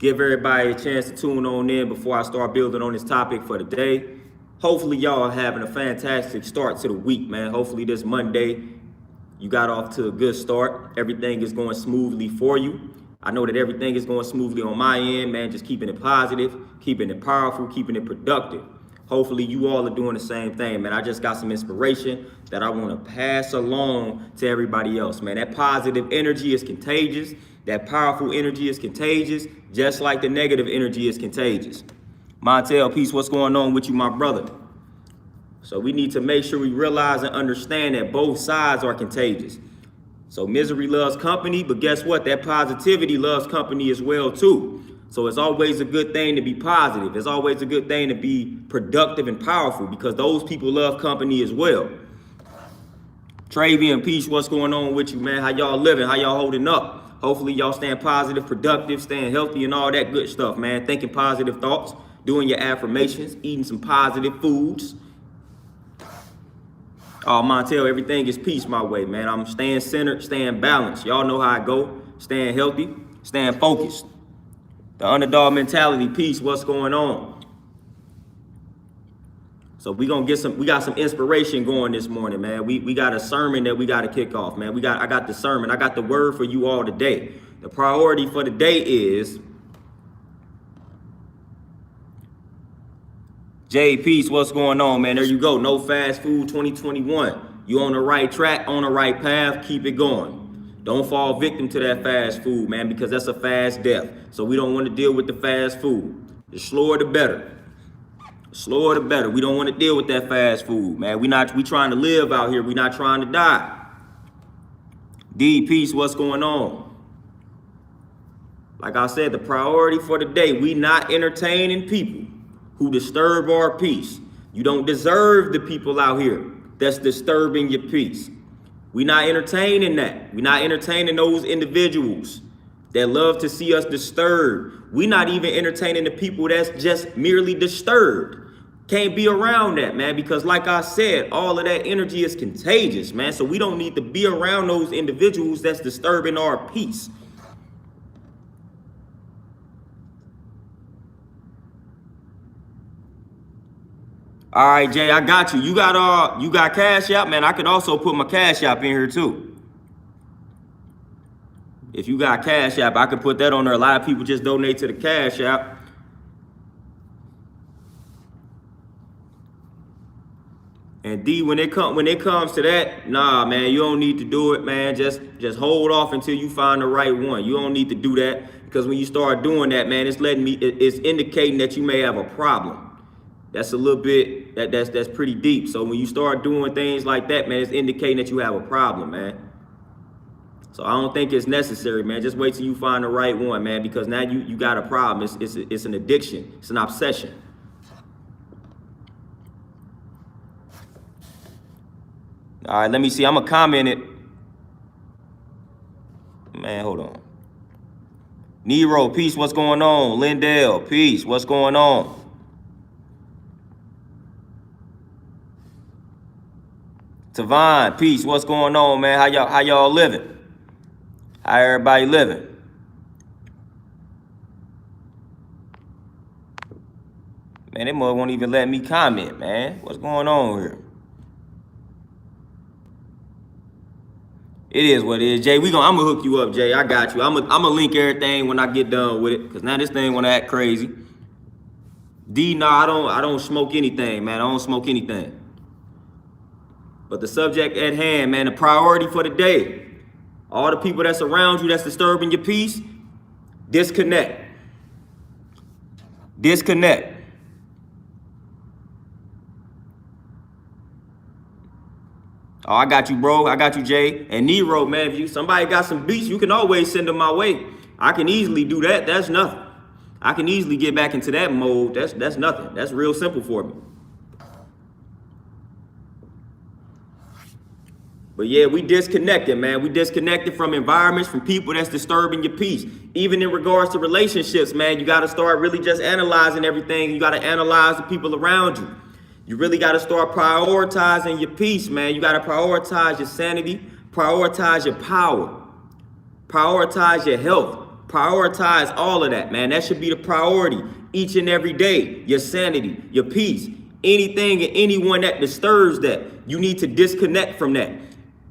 Give everybody a chance to tune on in before I start building on this topic for the day. Hopefully y'all are having a fantastic start to the week, man. Hopefully this Monday you got off to a good start. Everything is going smoothly for you. I know that everything is going smoothly on my end, man. Just keeping it positive, keeping it powerful, keeping it productive. Hopefully you all are doing the same thing, man. I just got some inspiration that I want to pass along to everybody else, man. That positive energy is contagious. That powerful energy is contagious, just like the negative energy is contagious. Montel, peace, what's going on with you, my brother? So we need to make sure we realize and understand that both sides are contagious. So misery loves company, but guess what? That positivity loves company as well, too. So it's always a good thing to be positive. It's always a good thing to be productive and powerful because those people love company as well. Travian, peace, what's going on with you, man? How y'all living? How y'all holding up? Hopefully y'all staying positive, productive, staying healthy and all that good stuff, man. Thinking positive thoughts, doing your affirmations, eating some positive foods. Oh, Montel, everything is peace my way, man. I'm staying centered, staying balanced. Y'all know how I go. Staying healthy, staying focused. The underdog mentality, peace, what's going on? So we got some inspiration going this morning, man. We got a sermon that we got to kick off, man. I got the sermon. I got the word for you all today. The priority for the day is Jay, peace, what's going on, man? There you go. No fast food 2021. You on the right track, on the right path. Keep it going. Don't fall victim to that fast food, man, because that's a fast death. So we don't want to deal with the fast food. The slower the better. The slower the better. We don't want to deal with that fast food, man. We trying to live out here. We not trying to die. D, peace, what's going on? Like I said, the priority for the day, we not entertaining people who disturb our peace. You don't deserve the people out here that's disturbing your peace. We not entertaining that. We not entertaining those individuals that love to see us disturbed. We not even entertaining the people that's just merely disturbed. Can't be around that, man, because like I said, all of that energy is contagious, man. So we don't need to be around those individuals that's disturbing our peace. All right, Jay, I got you. You got Cash App, man. I could also put my Cash App in here too. If you got Cash App, I could put that on there. A lot of people just donate to the Cash App. And D, when it comes to that, nah, man, you don't need to do it, man. Just hold off until you find the right one. You don't need to do that because when you start doing that, man, it's indicating that you may have a problem. That's a little bit, that's pretty deep. So when you start doing things like that, man, it's indicating that you have a problem, man. So I don't think it's necessary, man. Just wait till you find the right one, man, because now you got a problem. It's an addiction. It's an obsession. All right, let me see. I'm going to comment it. Man, hold on. Nero, peace, what's going on? Lindell, peace, what's going on? Tavon, peace, what's going on, man? How y'all living? How everybody living? Man, they mother won't even let me comment, man. What's going on here? It is what it is, Jay. I'm gonna hook you up, Jay. I got you. I'm gonna link everything when I get done with it, cause now this thing wanna act crazy. D, nah, I don't smoke anything, man. I don't smoke anything. But the subject at hand, man, the priority for the day, all the people that's around you that's disturbing your peace, disconnect. Disconnect. Oh, I got you, bro. I got you, Jay. And Nero, man, if somebody got some beats, you can always send them my way. I can easily do that. That's nothing. I can easily get back into that mode. That's nothing. That's real simple for me. But yeah, we disconnected, man. We disconnected from environments, from people that's disturbing your peace. Even in regards to relationships, man, you got to start really just analyzing everything. You got to analyze the people around you. You really got to start prioritizing your peace, man. You got to prioritize your sanity, prioritize your power, prioritize your health, Prioritize all of that, man. That should be the priority each and every day. Your sanity, your peace, anything and anyone that disturbs that, you need to disconnect from that.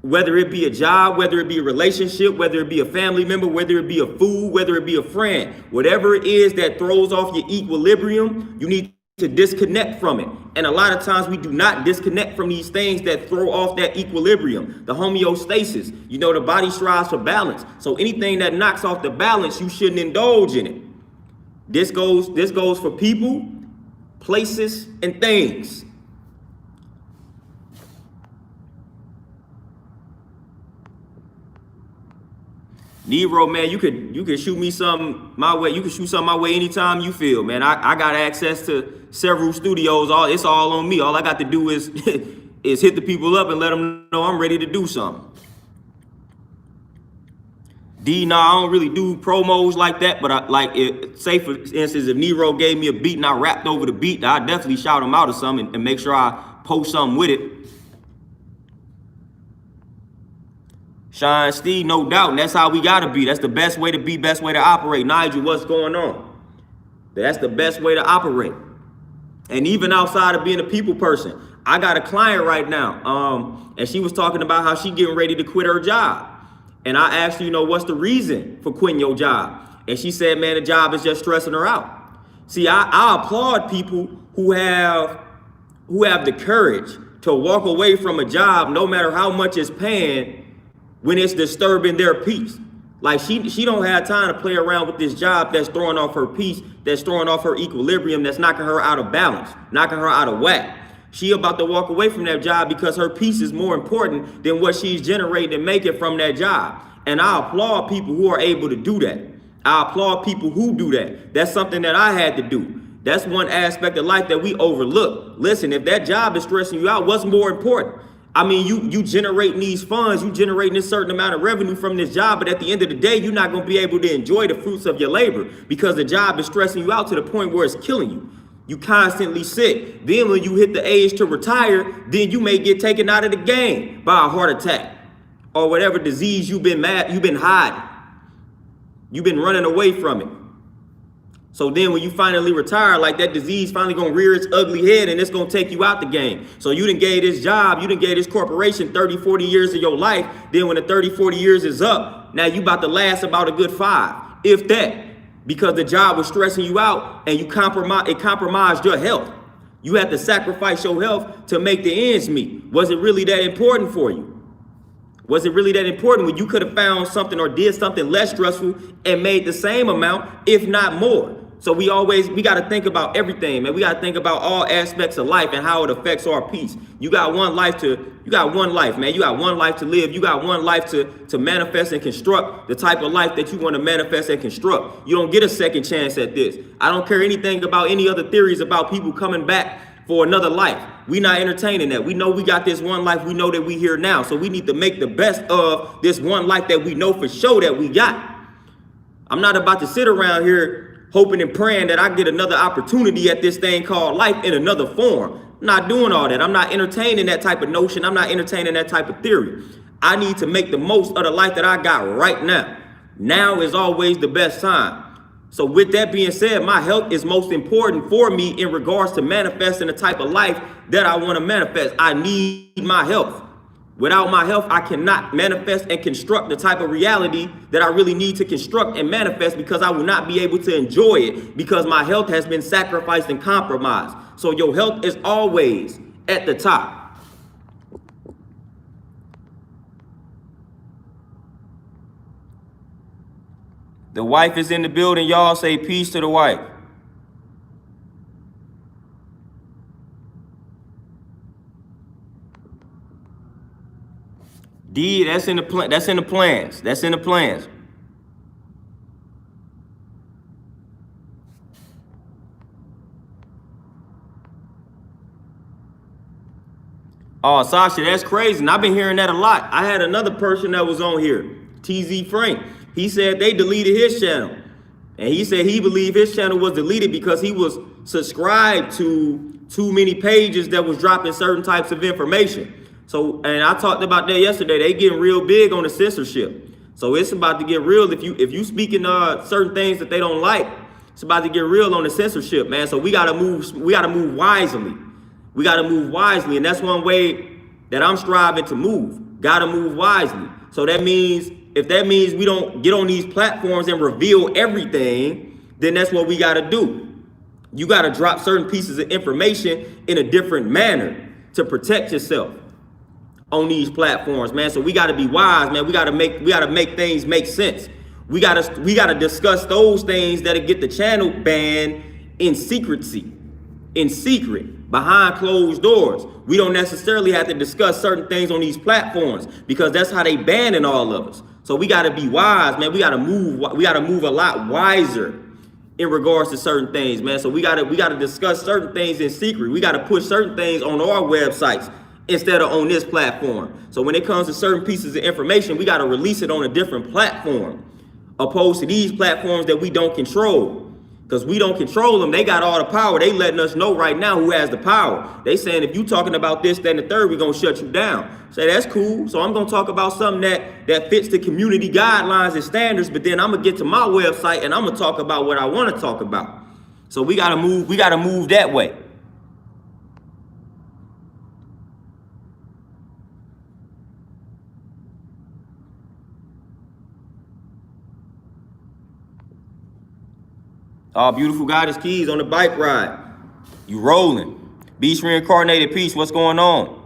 Whether it be a job, whether it be a relationship, whether it be a family member, whether it be a food, whether it be a friend, whatever it is that throws off your equilibrium, you need to disconnect from it. And a lot of times we do not disconnect from these things that throw off that equilibrium, the homeostasis. You know, the body strives for balance. So anything that knocks off the balance, you shouldn't indulge in it. This goes for people, places, and things. Nero, man, you could shoot me something my way. You can shoot something my way anytime you feel, man. I got access to several studios. It's all on me. All I got to do is is hit the people up and let them know I'm ready to do something. I don't really do promos like that, but say for instance, if Nero gave me a beat and I rapped over the beat, I'd definitely shout him out or something and make sure I post something with it. Shine Steve, no doubt. And that's how we gotta be. That's the best way to be, best way to operate. Nigel, what's going on? That's the best way to operate. And even outside of being a people person, I got a client right now, and she was talking about how she getting ready to quit her job. And I asked her, you know, what's the reason for quitting your job? And she said, man, the job is just stressing her out. See, I applaud people who have the courage to walk away from a job, no matter how much it's paying, when it's disturbing their peace. Like she don't have time to play around with this job that's throwing off her peace, that's throwing off her equilibrium, that's knocking her out of balance, knocking her out of whack. She about to walk away from that job because her peace is more important than what she's generating and making from that job. And I applaud people who are able to do that. I applaud people who do that. That's something that I had to do. That's one aspect of life that we overlook. Listen, if that job is stressing you out, what's more important? I mean, you generating these funds, you generating a certain amount of revenue from this job, but at the end of the day, you're not going to be able to enjoy the fruits of your labor because the job is stressing you out to the point where it's killing you. You constantly sick. Then when you hit the age to retire, then you may get taken out of the game by a heart attack or whatever disease you've been hiding. You've been running away from it. So then when you finally retire, like that disease finally gonna rear its ugly head and it's gonna take you out the game. So you done gave this job, you done gave this corporation 30, 40 years of your life. Then when the 30, 40 years is up, now you about to last about a good 5, if that, because the job was stressing you out and it compromised your health. You had to sacrifice your health to make the ends meet. Was it really that important for you? Was it really that important when you could have found something or did something less stressful and made the same amount, if not more? So we got to think about everything, man. We got to think about all aspects of life and how it affects our peace. You got one life, man. You got one life to live. You got one life to manifest and construct the type of life that you want to manifest and construct. You don't get a second chance at this. I don't care anything about any other theories about people coming back for another life. We not entertaining that. We know we got this one life. We know that we here now. So we need to make the best of this one life that we know for sure that we got. I'm not about to sit around here hoping and praying that I get another opportunity at this thing called life in another form. I'm not doing all that. I'm not entertaining that type of notion. I'm not entertaining that type of theory. I need to make the most of the life that I got right now. Now is always the best time. So with that being said, my health is most important for me in regards to manifesting the type of life that I want to manifest. I need my health. Without my health, I cannot manifest and construct the type of reality that I really need to construct and manifest, because I will not be able to enjoy it because my health has been sacrificed and compromised. So your health is always at the top. The wife is in the building. Y'all say peace to the wife. D, that's in the plan. That's in the plans. That's in the plans. Oh, Sasha, that's crazy. And I've been hearing that a lot. I had another person that was on here, TZ Frank. He said they deleted his channel. And he said he believed his channel was deleted because he was subscribed to too many pages that was dropping certain types of information. So, and I talked about that yesterday. They getting real big on the censorship. So it's about to get real. If you speaking certain things that they don't like, it's about to get real on the censorship, man. So we gotta move wisely. We gotta move wisely, and that's one way that I'm striving to move. Gotta move wisely. So that means if that means we don't get on these platforms and reveal everything, then that's what we gotta do. You gotta drop certain pieces of information in a different manner to protect yourself on these platforms, man. So we gotta be wise, man. We gotta make things make sense. We gotta discuss those things that'll get the channel banned in secrecy, in secret, behind closed doors. We don't necessarily have to discuss certain things on these platforms because that's how they banning all of us. So we gotta be wise, man. We gotta move a lot wiser in regards to certain things, man. So we gotta discuss certain things in secret. We gotta push certain things on our websites instead of on this platform. So when it comes to certain pieces of information, we gotta release it on a different platform, opposed to these platforms that we don't control. Because we don't control them. They got all the power. They letting us know right now who has the power. They saying if you talking about this, then the third, we're gonna shut you down. Say that's cool. So I'm gonna talk about something that fits the community guidelines and standards, but then I'm gonna get to my website and I'm gonna talk about what I want to talk about. So we gotta move that way. Oh, beautiful goddess Keys on the bike ride. You rolling. Beast reincarnated peace. What's going on?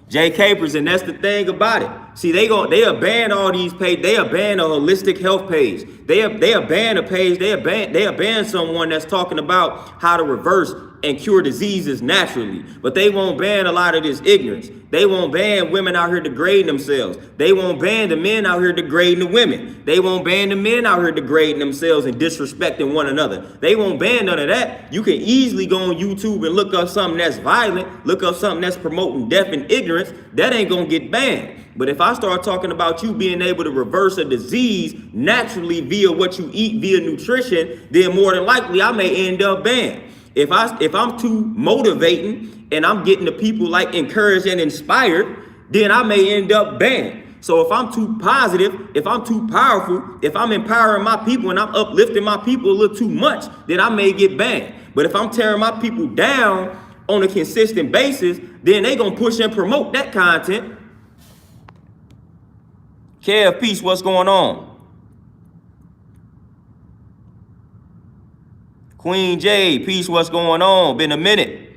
Jay Capers, and that's the thing about it. See, they'll ban all these pages. They'll ban a holistic health page. They'll ban a page. They'll ban someone that's talking about how to reverse and cure diseases naturally. But they won't ban a lot of this ignorance. They won't ban women out here degrading themselves. They won't ban the men out here degrading the women. They won't ban the men out here degrading themselves and disrespecting one another. They won't ban none of that. You can easily go on YouTube and look up something that's violent, look up something that's promoting death and ignorance. That ain't gonna get banned. But if I start talking about you being able to reverse a disease naturally via what you eat, via nutrition, then more than likely I may end up banned. If I'm too motivating and I'm getting the people like encouraged and inspired, then I may end up banned. So if I'm too positive, if I'm too powerful, if I'm empowering my people and I'm uplifting my people a little too much, then I may get banned. But if I'm tearing my people down on a consistent basis, then they gonna push and promote that content. Kev, peace, what's going on? Queen J, peace, what's going on? Been a minute.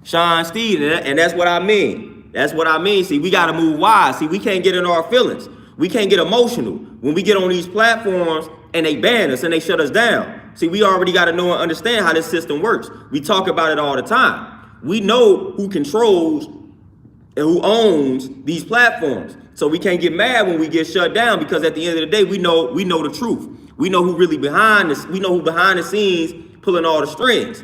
Sean Steve, and that's what I mean. That's what I mean. See, we got to move wise. See, we can't get in our feelings. We can't get emotional when we get on these platforms and they ban us and they shut us down. See, we already got to know and understand how this system works. We talk about it all the time. We know who controls and who owns these platforms. So we can't get mad when we get shut down because at the end of the day, we know the truth. We know who really behind this. We know who behind the scenes pulling all the strings.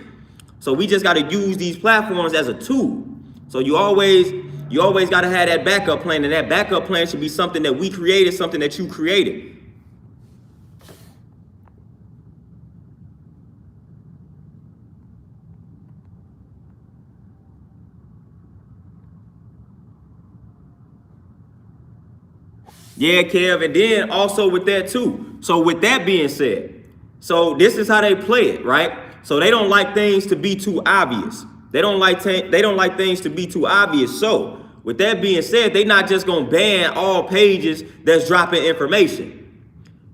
So we just got to use these platforms as a tool. So you always got to have that backup plan, and that backup plan should be something that we created, something that you created. Yeah, Kev, and then also with that too. So with that being said, so this is how they play it, right? So they don't like things to be too obvious. They don't like things to be too obvious. So with that being said, they're not just gonna ban all pages that's dropping information.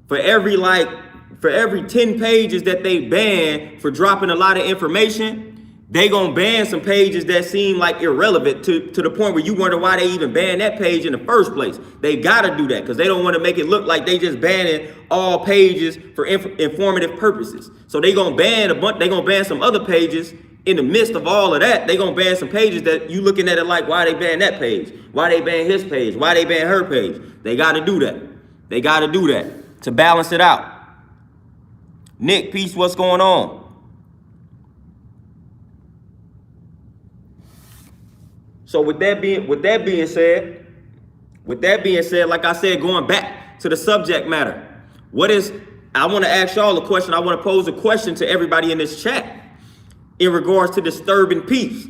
For every 10 pages that they ban for dropping a lot of information, they gonna ban some pages that seem like irrelevant to the point where you wonder why they even banned that page in the first place. They gotta do that because they don't want to make it look like they just banning all pages for informative purposes. So they gonna ban they gonna ban some other pages in the midst of all of that. They gonna ban some pages that you looking at it like, why they ban that page? Why they ban his page? Why they ban her page? They gotta do that. They gotta do that to balance it out. Nick, peace, what's going on? So with that being said, like I said, going back to the subject matter, I want to ask y'all a question. I want to pose a question to everybody in this chat in regards to disturbing peace.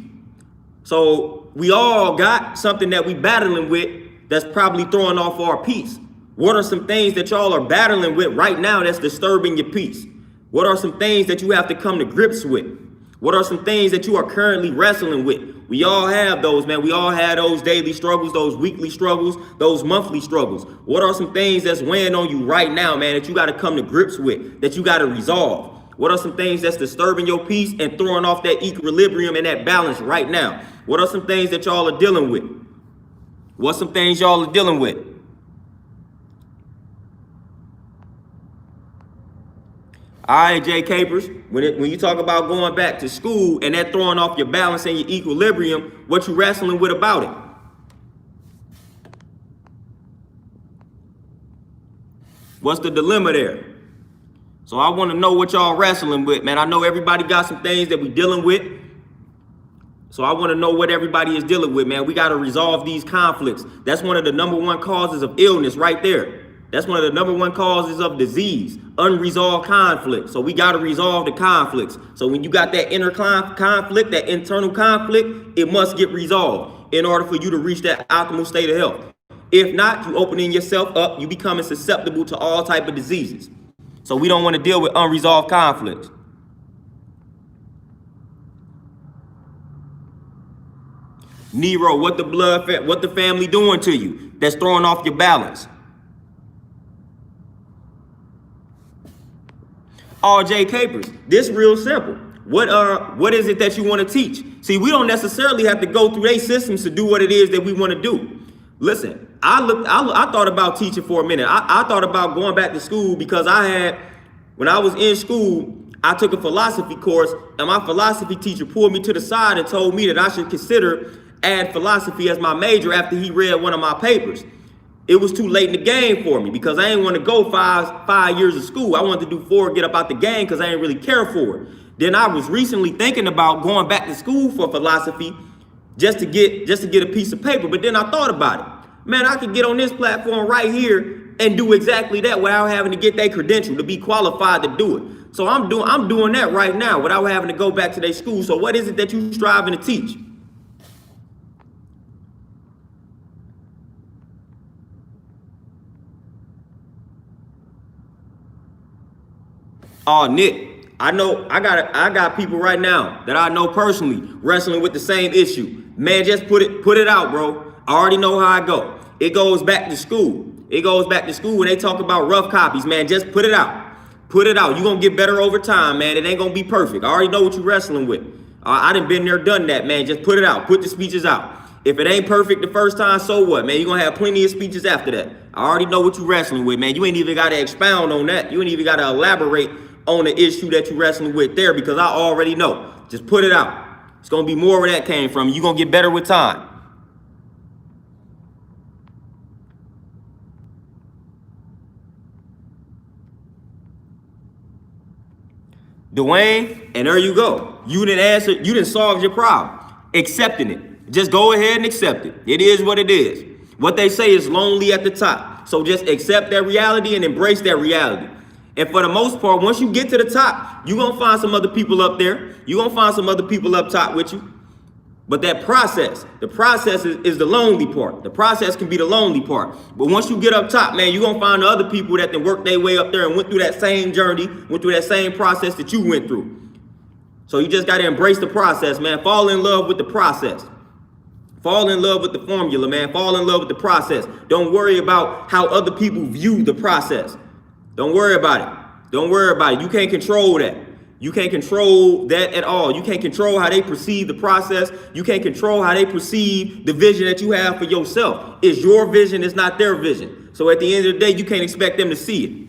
So we all got something that we battling with that's probably throwing off our peace? What are some things that y'all are battling with right now that's disturbing your peace? What are some things that you have to come to grips with? What are some things that you are currently wrestling with? We all have those, man. We all have those daily struggles, those weekly struggles, those monthly struggles. What are some things that's weighing on you right now, man, that you got to come to grips with, that you got to resolve? What are some things that's disturbing your peace and throwing off that equilibrium and that balance right now? What are some things that y'all are dealing with? What's some things y'all are dealing with? All right, J. Capers, when you talk about going back to school and that throwing off your balance and your equilibrium, what you wrestling with about it? What's the dilemma there? So I want to know what y'all wrestling with, man. I know everybody got some things that we dealing with. So I want to know what everybody is dealing with, man. We got to resolve these conflicts. That's one of the #1 causes of illness right there. That's one of the #1 causes of disease, unresolved conflict. So we got to resolve the conflicts. So when you got that inner conflict, that internal conflict, it must get resolved in order for you to reach that optimal state of health. If not, you opening yourself up, you becoming susceptible to all type of diseases. So we don't want to deal with unresolved conflicts. Nero, what the family doing to you that's throwing off your balance? RJ Capers, this real simple. What is it that you want to teach? See, we don't necessarily have to go through their systems to do what it is that we want to do. Listen, I thought about teaching for a minute. I thought about going back to school because when I was in school, I took a philosophy course, and my philosophy teacher pulled me to the side and told me that I should consider add philosophy as my major after he read one of my papers. It was too late in the game for me because I didn't want to go five years of school. I wanted to do 4, get up out the game because I didn't really care for it. Then I was recently thinking about going back to school for philosophy just to get a piece of paper. But then I thought about it. Man, I could get on this platform right here and do exactly that without having to get that credential to be qualified to do it. So I'm doing that right now without having to go back to their school. So what is it that you striving to teach? Oh, Nick, I know I got people right now that I know personally wrestling with the same issue. Man, just put it out, bro. I already know how it go. It goes back to school. It goes back to school when they talk about rough copies, man. Just put it out. Put it out. You're going to get better over time, man. It ain't going to be perfect. I already know what you're wrestling with. I done been there, done that, man. Just put it out. Put the speeches out. If it ain't perfect the first time, so what, man? You're going to have plenty of speeches after that. I already know what you're wrestling with, man. You ain't even got to expound on that. You ain't even got to elaborate on the issue that you're wrestling with there because I already know. Just put it out. It's going to be more where that came from. You're going to get better with time. Dwayne, and there you go. You didn't answer. You didn't solve your problem. Accepting it. Just go ahead and accept it. It is what it is. What they say is lonely at the top. So just accept that reality and embrace that reality. And for the most part, once you get to the top, you're going to find some other people up there. You're going to find some other people up top with you. But that process, the process is the lonely part. The process can be the lonely part. But once you get up top, man, you're going to find the other people that can work their way up there and went through that same journey, went through that same process that you went through. So you just got to embrace the process, man. Fall in love with the process. Fall in love with the formula, man. Fall in love with the process. Don't worry about how other people view the process. Don't worry about it. Don't worry about it. You can't control that. You can't control that at all. You can't control how they perceive the process. You can't control how they perceive the vision that you have for yourself. It's your vision. It's not their vision. So at the end of the day, you can't expect them to see it.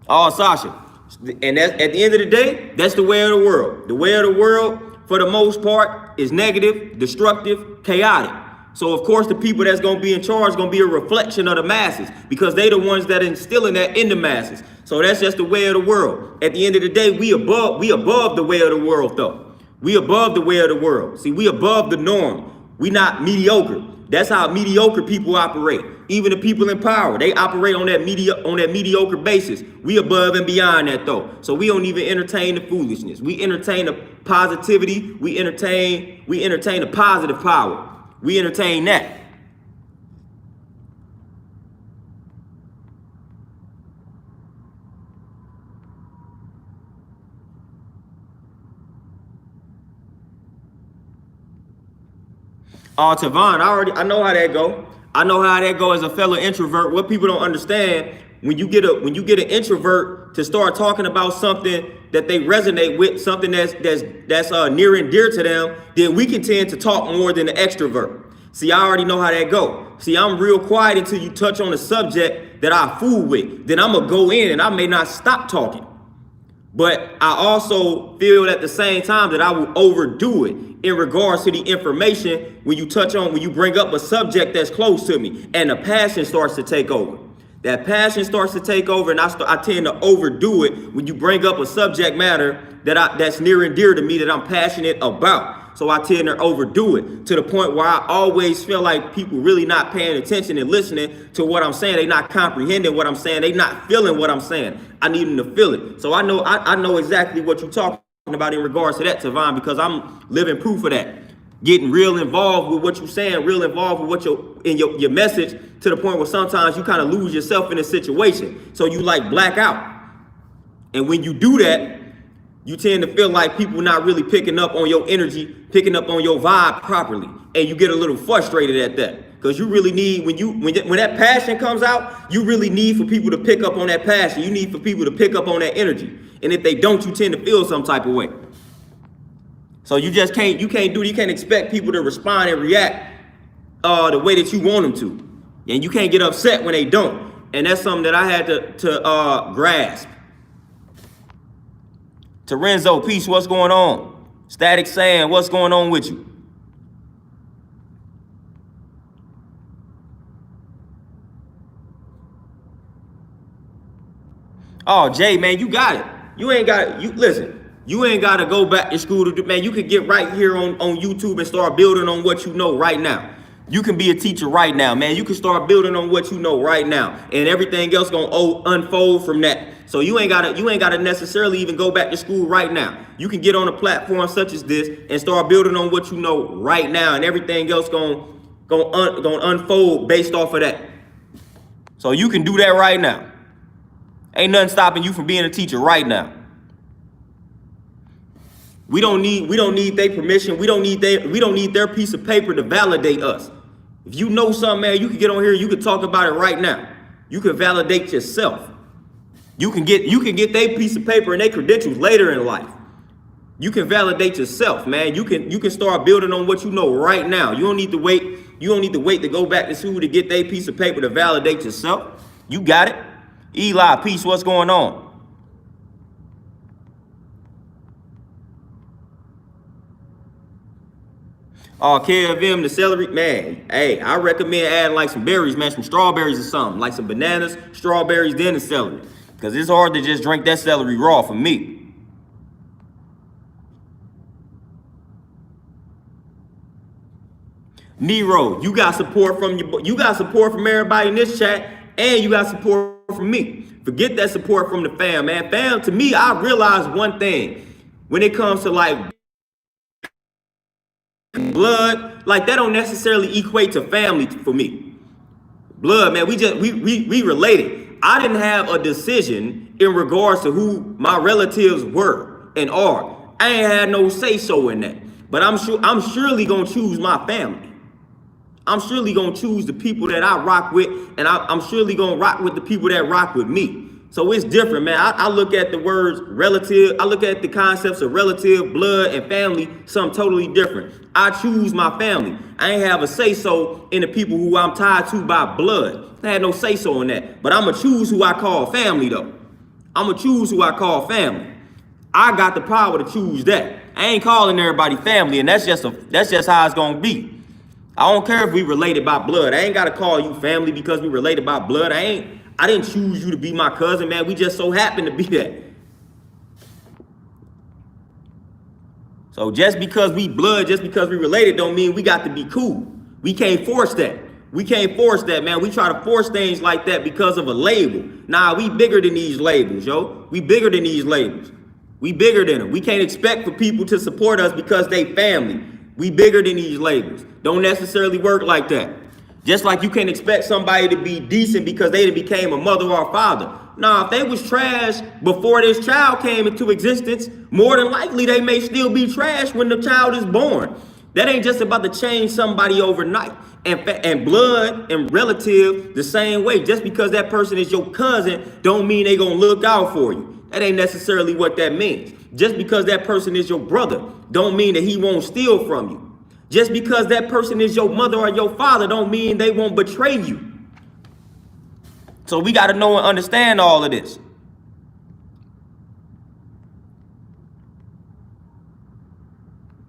Oh, Sasha. And that's, at the end of the day, that's the way of the world. The way of the world, for the most part, is negative, destructive, chaotic. So, of course, the people that's going to be in charge is going to be a reflection of the masses because they the ones that are instilling that in the masses. So that's just the way of the world. At the end of the day, we above the way of the world, though. We above the way of the world. See, we above the norm. We not mediocre. That's how mediocre people operate. Even the people in power, they operate on that mediocre basis. We above and beyond that though. So we don't even entertain the foolishness. We entertain the positivity. We entertain the positive power. We entertain that. Tavon, I know how that go. I know how that go as a fellow introvert. What people don't understand, when you get an introvert to start talking about something that they resonate with, something that's near and dear to them, then we can tend to talk more than the extrovert. See, I already know how that go. See, I'm real quiet until you touch on a subject that I fool with. Then I'm gonna go in and I may not stop talking. But I also feel at the same time that I will overdo it in regards to the information when you bring up a subject that's close to me and the passion starts to take over. That passion starts to take over and I tend to overdo it when you bring up a subject matter that's near and dear to me that I'm passionate about. So I tend to overdo it to the point where I always feel like people really not paying attention and listening to what I'm saying. They not comprehending what I'm saying. They not feeling what I'm saying. I need them to feel it. So I know exactly what you're talking about in regards to that, Tavon, because I'm living proof of that. Getting real involved with what you're saying, real involved with what your message, to the point where sometimes you kind of lose yourself in a situation. So you like black out. And when you do that, you tend to feel like people not really picking up on your energy, picking up on your vibe properly. And you get a little frustrated at that. Because you really need, when that passion comes out, you really need for people to pick up on that passion. You need for people to pick up on that energy. And if they don't, you tend to feel some type of way. So you just can't expect people to respond and react the way that you want them to. And you can't get upset when they don't. And that's something that I had to grasp. Terenzo, peace, what's going on? Static saying, what's going on with you? Oh, Jay, man, you got it. You ain't got it. You ain't got to go back to school to do, man. You could get right here on YouTube and start building on what you know right now. You can be a teacher right now, man. You can start building on what you know right now, and everything else gonna unfold from that. So you ain't gotta necessarily even go back to school right now. You can get on a platform such as this and start building on what you know right now, and everything else gonna unfold based off of that. So you can do that right now. Ain't nothing stopping you from being a teacher right now. We don't need their permission. We don't need their piece of paper to validate us. If you know something, man, you can get on here, you can talk about it right now. You can validate yourself. You can get their piece of paper and their credentials later in life. You can validate yourself, man. You can start building on what you know right now. You don't need to wait to go back to school to get their piece of paper to validate yourself. You got it. Eli, peace, what's going on? KFM, the celery, man, hey, I recommend adding like some berries, man, some strawberries or something, like some bananas, strawberries, then the celery. Because it's hard to just drink that celery raw for me. Nero, you got support from everybody in this chat, and you got support from me. Forget that support from the fam, man. Fam, to me, I realize one thing. When it comes to like blood, like that don't necessarily equate to family for me. Blood, man, we related. I didn't have a decision in regards to who my relatives were and are. I ain't had no say so in that. But I'm surely gonna choose my family. I'm surely gonna choose the people that I rock with, and I'm surely gonna rock with the people that rock with me. So it's different, man. I look at the words relative, I look at the concepts of relative, blood, and family, something totally different. I choose my family. I ain't have a say-so in the people who I'm tied to by blood. I had no say-so in that. But I'm going to choose who I call family, though. I'm going to choose who I call family. I got the power to choose that. I ain't calling everybody family, and that's just how it's going to be. I don't care if we related by blood. I ain't got to call you family because we related by blood. I didn't choose you to be my cousin, man. We just so happen to be that. So just because we blood, just because we related, don't mean we got to be cool. We can't force that. We can't force that, man. We try to force things like that because of a label. Nah, we bigger than these labels, yo. We bigger than these labels. We bigger than them. We can't expect for people to support us because they family. We bigger than these labels. Don't necessarily work like that. Just like you can't expect somebody to be decent because they became a mother or a father. Nah, if they was trash before this child came into existence, more than likely they may still be trash when the child is born. That ain't just about to change somebody overnight. And blood and relative the same way. Just because that person is your cousin don't mean they gonna look out for you. That ain't necessarily what that means. Just because that person is your brother don't mean that he won't steal from you. Just because that person is your mother or your father don't mean they won't betray you. So we got to know and understand all of this.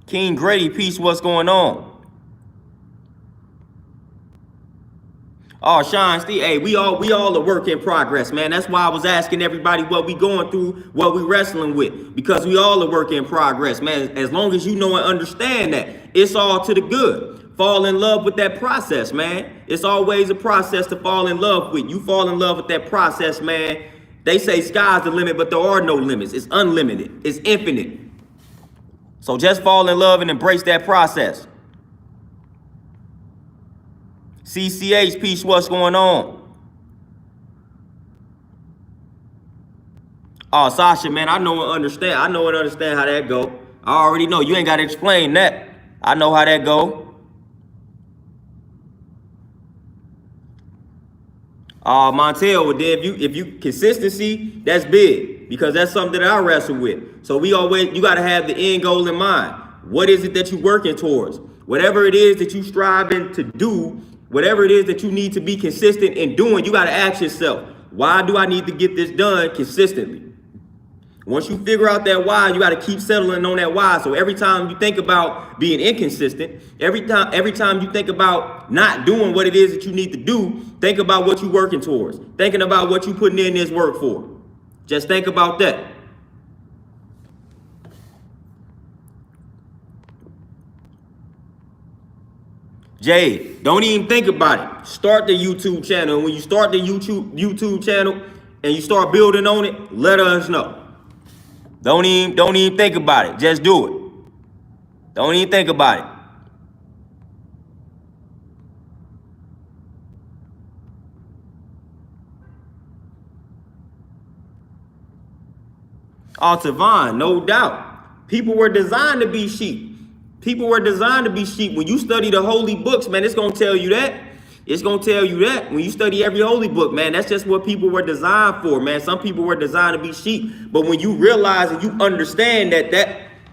King Grady, peace, what's going on? Oh, Sean, Steve, hey, we all a work in progress, man. That's why I was asking everybody what we going through, what we wrestling with, because we all a work in progress, man. As long as you know and understand that, it's all to the good. Fall in love with that process, man. It's always a process to fall in love with. You fall in love with that process, man. They say sky's the limit, but there are no limits. It's unlimited. It's infinite. So just fall in love and embrace that process. CCH, peace, what's going on? Oh, Sasha, man, I know and understand. I know and understand how that go. I already know. You ain't got to explain that. I know how that go. Montel, well, then if you consistency, that's big because that's something that I wrestle with. So you got to have the end goal in mind. What is it that you're working towards? Whatever it is that you striving to do, whatever it is that you need to be consistent in doing, you got to ask yourself, why do I need to get this done consistently? Once you figure out that why, you got to keep settling on that why. So every time you think about being inconsistent, every time you think about not doing what it is that you need to do, think about what you're working towards. Thinking about what you're putting in this work for. Just think about that. Jay, don't even think about it. Start the YouTube channel. When you start the YouTube channel and you start building on it, let us know. Don't even think about it. Just do it. Don't even think about it. Oh, Tavon, no doubt. People were designed to be sheep. People were designed to be sheep. When you study the holy books, man, it's going to tell you that. It's going to tell you that. When you study every holy book, man, that's just what people were designed for, man. Some people were designed to be sheep. But when you realize and you understand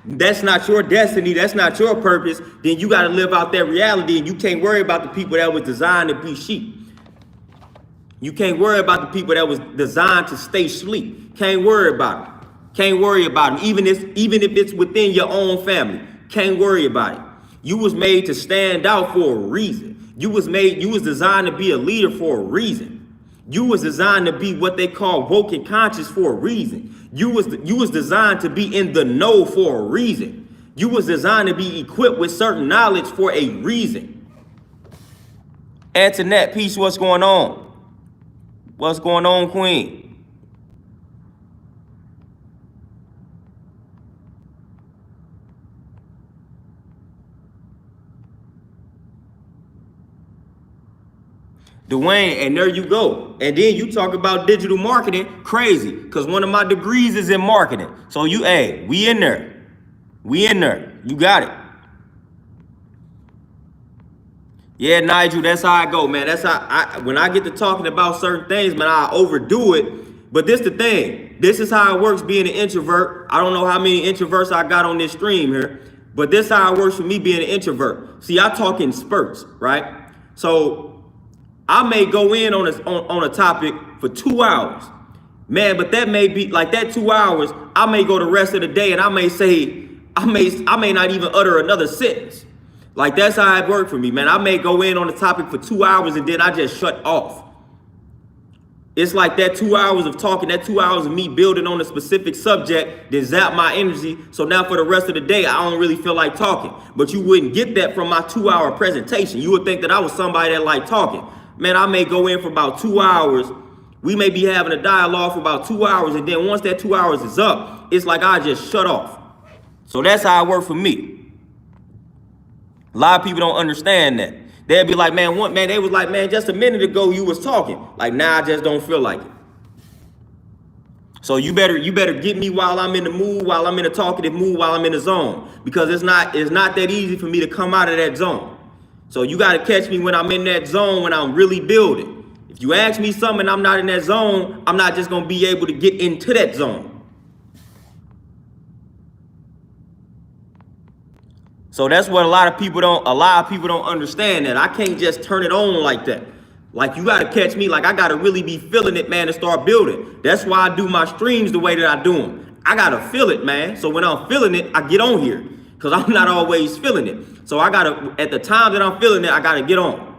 that's not your destiny, that's not your purpose, then you got to live out that reality. And you can't worry about the people that was designed to be sheep. You can't worry about the people that was designed to stay asleep. Can't worry about them. Can't worry about them. Even if it's within your own family. Can't worry about it. You was made to stand out for a reason. You was designed to be a leader for a reason. You was designed to be what they call woke and conscious for a reason. You was designed to be in the know for a reason. You was designed to be equipped with certain knowledge for a reason. Antoinette, peace, what's going on? What's going on, Queen? Dwayne, and there you go. And then you talk about digital marketing, crazy, because one of my degrees is in marketing. So we in there. We in there. You got it. Yeah, Nigel, that's how I go, man. That's how when I get to talking about certain things, man, I overdo it. But this the thing. This is how it works being an introvert. I don't know how many introverts I got on this stream here, but this is how it works for me being an introvert. See, I talk in spurts, right? So I may go in on a topic for 2 hours, man, but that may be like that 2 hours. I may go the rest of the day and I may say, I may not even utter another sentence. Like that's how it worked for me, man. I may go in on a topic for 2 hours and then I just shut off. It's like that 2 hours of talking, that 2 hours of me building on a specific subject, then zap my energy. So now for the rest of the day, I don't really feel like talking. But you wouldn't get that from my 2-hour presentation. You would think that I was somebody that liked talking. Man, I may go in for about 2 hours. We may be having a dialogue for about 2 hours. And then once that 2 hours is up, it's like I just shut off. So that's how it worked for me. A lot of people don't understand that. They'd be like, man, they was like, man, just a minute ago you was talking. Like, now I just don't feel like it. So you better get me while I'm in the mood, while I'm in a talkative mood, while I'm in the zone. Because it's not that easy for me to come out of that zone. So you got to catch me when I'm in that zone, when I'm really building. If you ask me something and I'm not in that zone, I'm not just going to be able to get into that zone. So that's what a lot of people don't understand, that I can't just turn it on like that. Like, you got to catch me. Like, I got to really be feeling it, man, to start building. That's why I do my streams the way that I do them. I got to feel it, man. So when I'm feeling it, I get on here, because I'm not always feeling it. So I got to, at the time that I'm feeling it, I got to get on.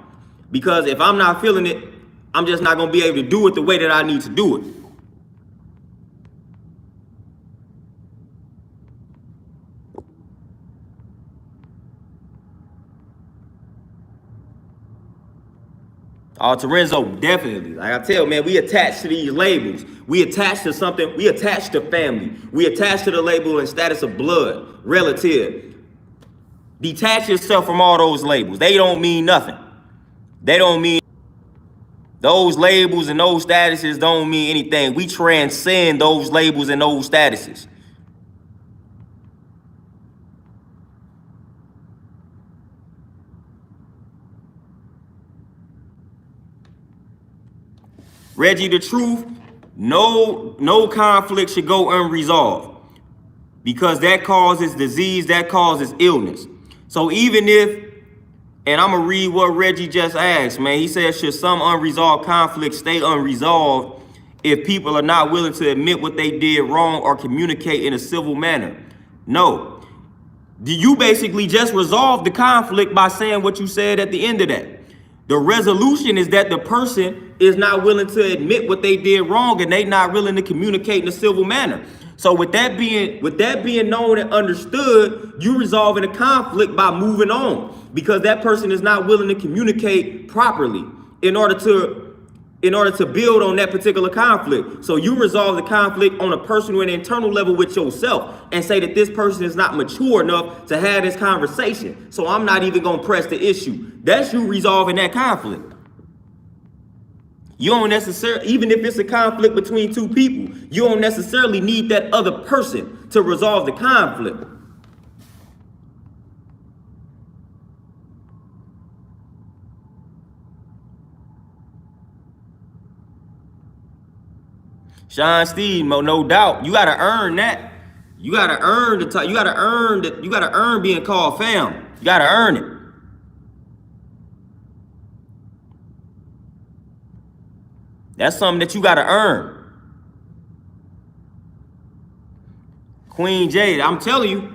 Because if I'm not feeling it, I'm just not going to be able to do it the way that I need to do it. Oh, Terenzo, definitely. Like I tell, man, we attach to these labels. We attach to something. We attach to family. We attach to the label and status of blood, relative. Detach yourself from all those labels. They don't mean nothing. They don't mean, those labels and those statuses don't mean anything. We transcend those labels and those statuses. Reggie, the truth, no conflict should go unresolved, because that causes disease, that causes illness. So even if, and I'm gonna read what Reggie just asked, man. He says, should some unresolved conflict stay unresolved if people are not willing to admit what they did wrong or communicate in a civil manner? No. You basically just resolve the conflict by saying what you said at the end of that. The resolution is that the person is not willing to admit what they did wrong, and they not willing to communicate in a civil manner. So with that being known and understood, you resolving a conflict by moving on, because that person is not willing to communicate properly in order to build on that particular conflict. So you resolve the conflict on a personal and internal level with yourself, and say that this person is not mature enough to have this conversation. So I'm not even going to press the issue. That's you resolving that conflict. You don't necessarily, even if it's a conflict between two people, you don't necessarily need that other person to resolve the conflict. Sean Steve, no doubt. You gotta earn that. You gotta earn the time. You gotta earn that. You gotta earn being called fam. You gotta earn it. That's something that you gotta earn. Queen Jade, I'm telling you,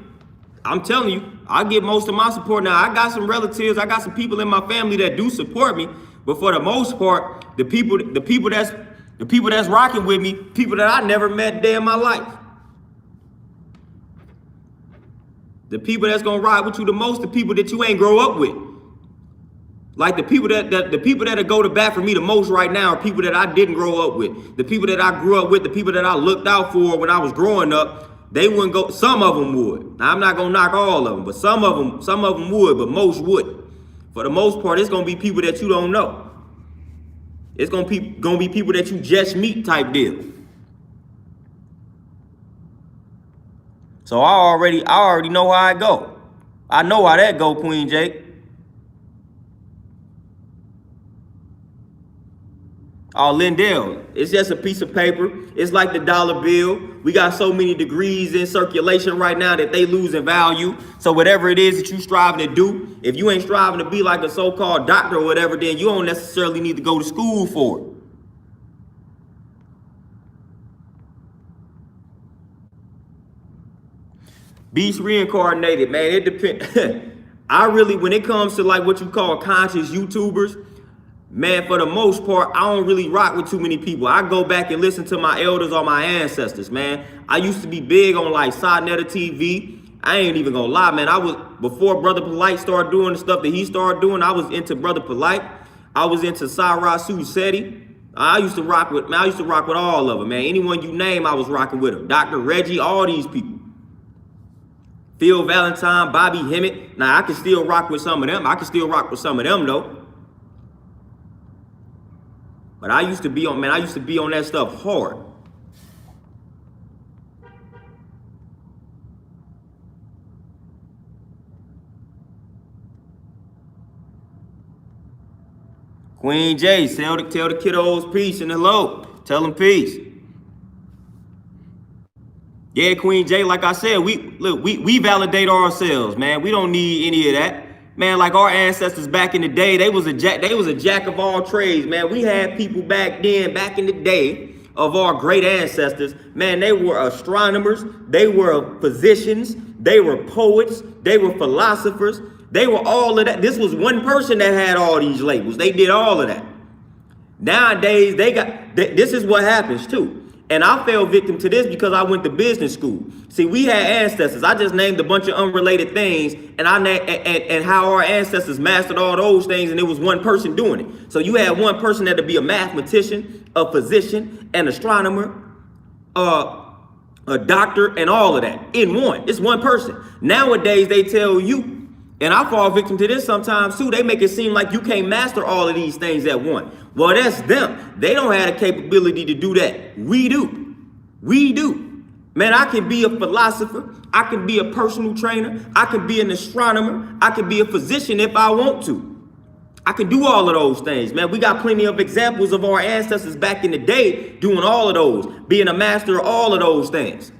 I get most of my support now. I got some relatives, I got some people in my family that do support me, but for the most part, the people that's rocking with me, people that I never met a day in my life. The people that's gonna ride with you the most, the people that you ain't grow up with. Like the people that go to bat for me the most right now are people that I didn't grow up with. The people that I grew up with, the people that I looked out for when I was growing up, they wouldn't go. Some of them would. Now I'm not gonna knock all of them, but some of them would, but most wouldn't. For the most part, it's gonna be people that you don't know. It's gonna be people that you just meet type deal. So I already know how I go. I know how that go, Queen Jake. Oh, Lindell, it's just a piece of paper. It's like the dollar bill. We got so many degrees in circulation right now that they lose in value. So whatever it is that you striving to do, if you ain't striving to be like a so-called doctor or whatever, then you don't necessarily need to go to school for it. Beast reincarnated, man, it depends. When it comes to like what you call conscious YouTubers, Man, for the most part, I don't really rock with too many people. I go back and listen to my elders or my ancestors, man. I used to be big on like Sodnetta TV. I ain't even gonna lie, man. Before Brother Polite started doing the stuff that he started doing, I was into Brother Polite. I was into Cyrus Susetti. I used to rock with all of them, man. Anyone you name, I was rocking with them. Dr. Reggie, all these people. Phil Valentine, Bobby Hemmett. Now, I can still rock with some of them. I can still rock with some of them, though. But I used to be on that stuff hard. Queen J, tell the kiddos peace and hello. Tell them peace. Yeah, Queen J, like I said, we validate ourselves, man. We don't need any of that. Man, like our ancestors back in the day, they was a jack of all trades, man. We had people back in the day of our great ancestors, man, they were astronomers, they were physicians, they were poets, they were philosophers, they were all of that. This was one person that had all these labels. They did all of that. Nowadays, this is what happens too. And I fell victim to this because I went to business school. See, we had ancestors. I just named a bunch of unrelated things, and how our ancestors mastered all those things, and it was one person doing it. So you had one person that would be a mathematician, a physician, an astronomer, a doctor, and all of that in one. It's one person. Nowadays, they tell you, and I fall victim to this sometimes too, they make it seem like you can't master all of these things at once. Well, that's them. They don't have the capability to do that. We do. We do. Man, I can be a philosopher. I can be a personal trainer. I can be an astronomer. I can be a physician if I want to. I can do all of those things, man. We got plenty of examples of our ancestors back in the day doing all of those, being a master of all of those things.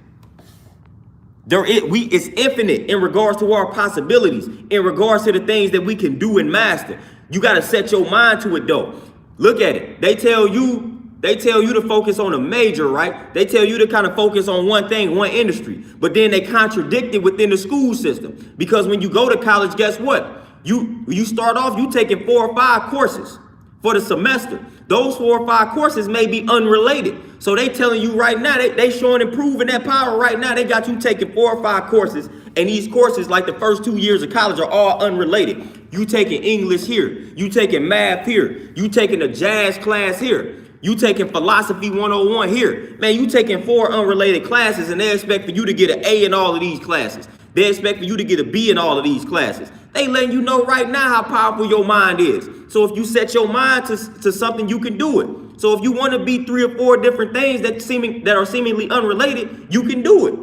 It's infinite in regards to our possibilities, in regards to the things that we can do and master. You got to set your mind to it, though. Look at it. They tell you to focus on a major, right? They tell you to kind of focus on one thing, one industry, but then they contradict it within the school system. Because when you go to college, guess what? You start off, you taking 4 or 5 courses for the semester. Those 4 or 5 courses may be unrelated. So they telling you right now, they showing and proving that power right now. They got you taking 4 or 5 courses, and these courses, like the first 2 years of college, are all unrelated. You taking English here, you taking math here, you taking a jazz class here, you taking philosophy 101 here. Man, you taking 4 unrelated classes, and they expect for you to get an A in all of these classes. They expect for you to get a B in all of these classes. They letting you know right now how powerful your mind is. So if you set your mind to something, you can do it. So if you want to be 3 or 4 different things that are seemingly unrelated, you can do it.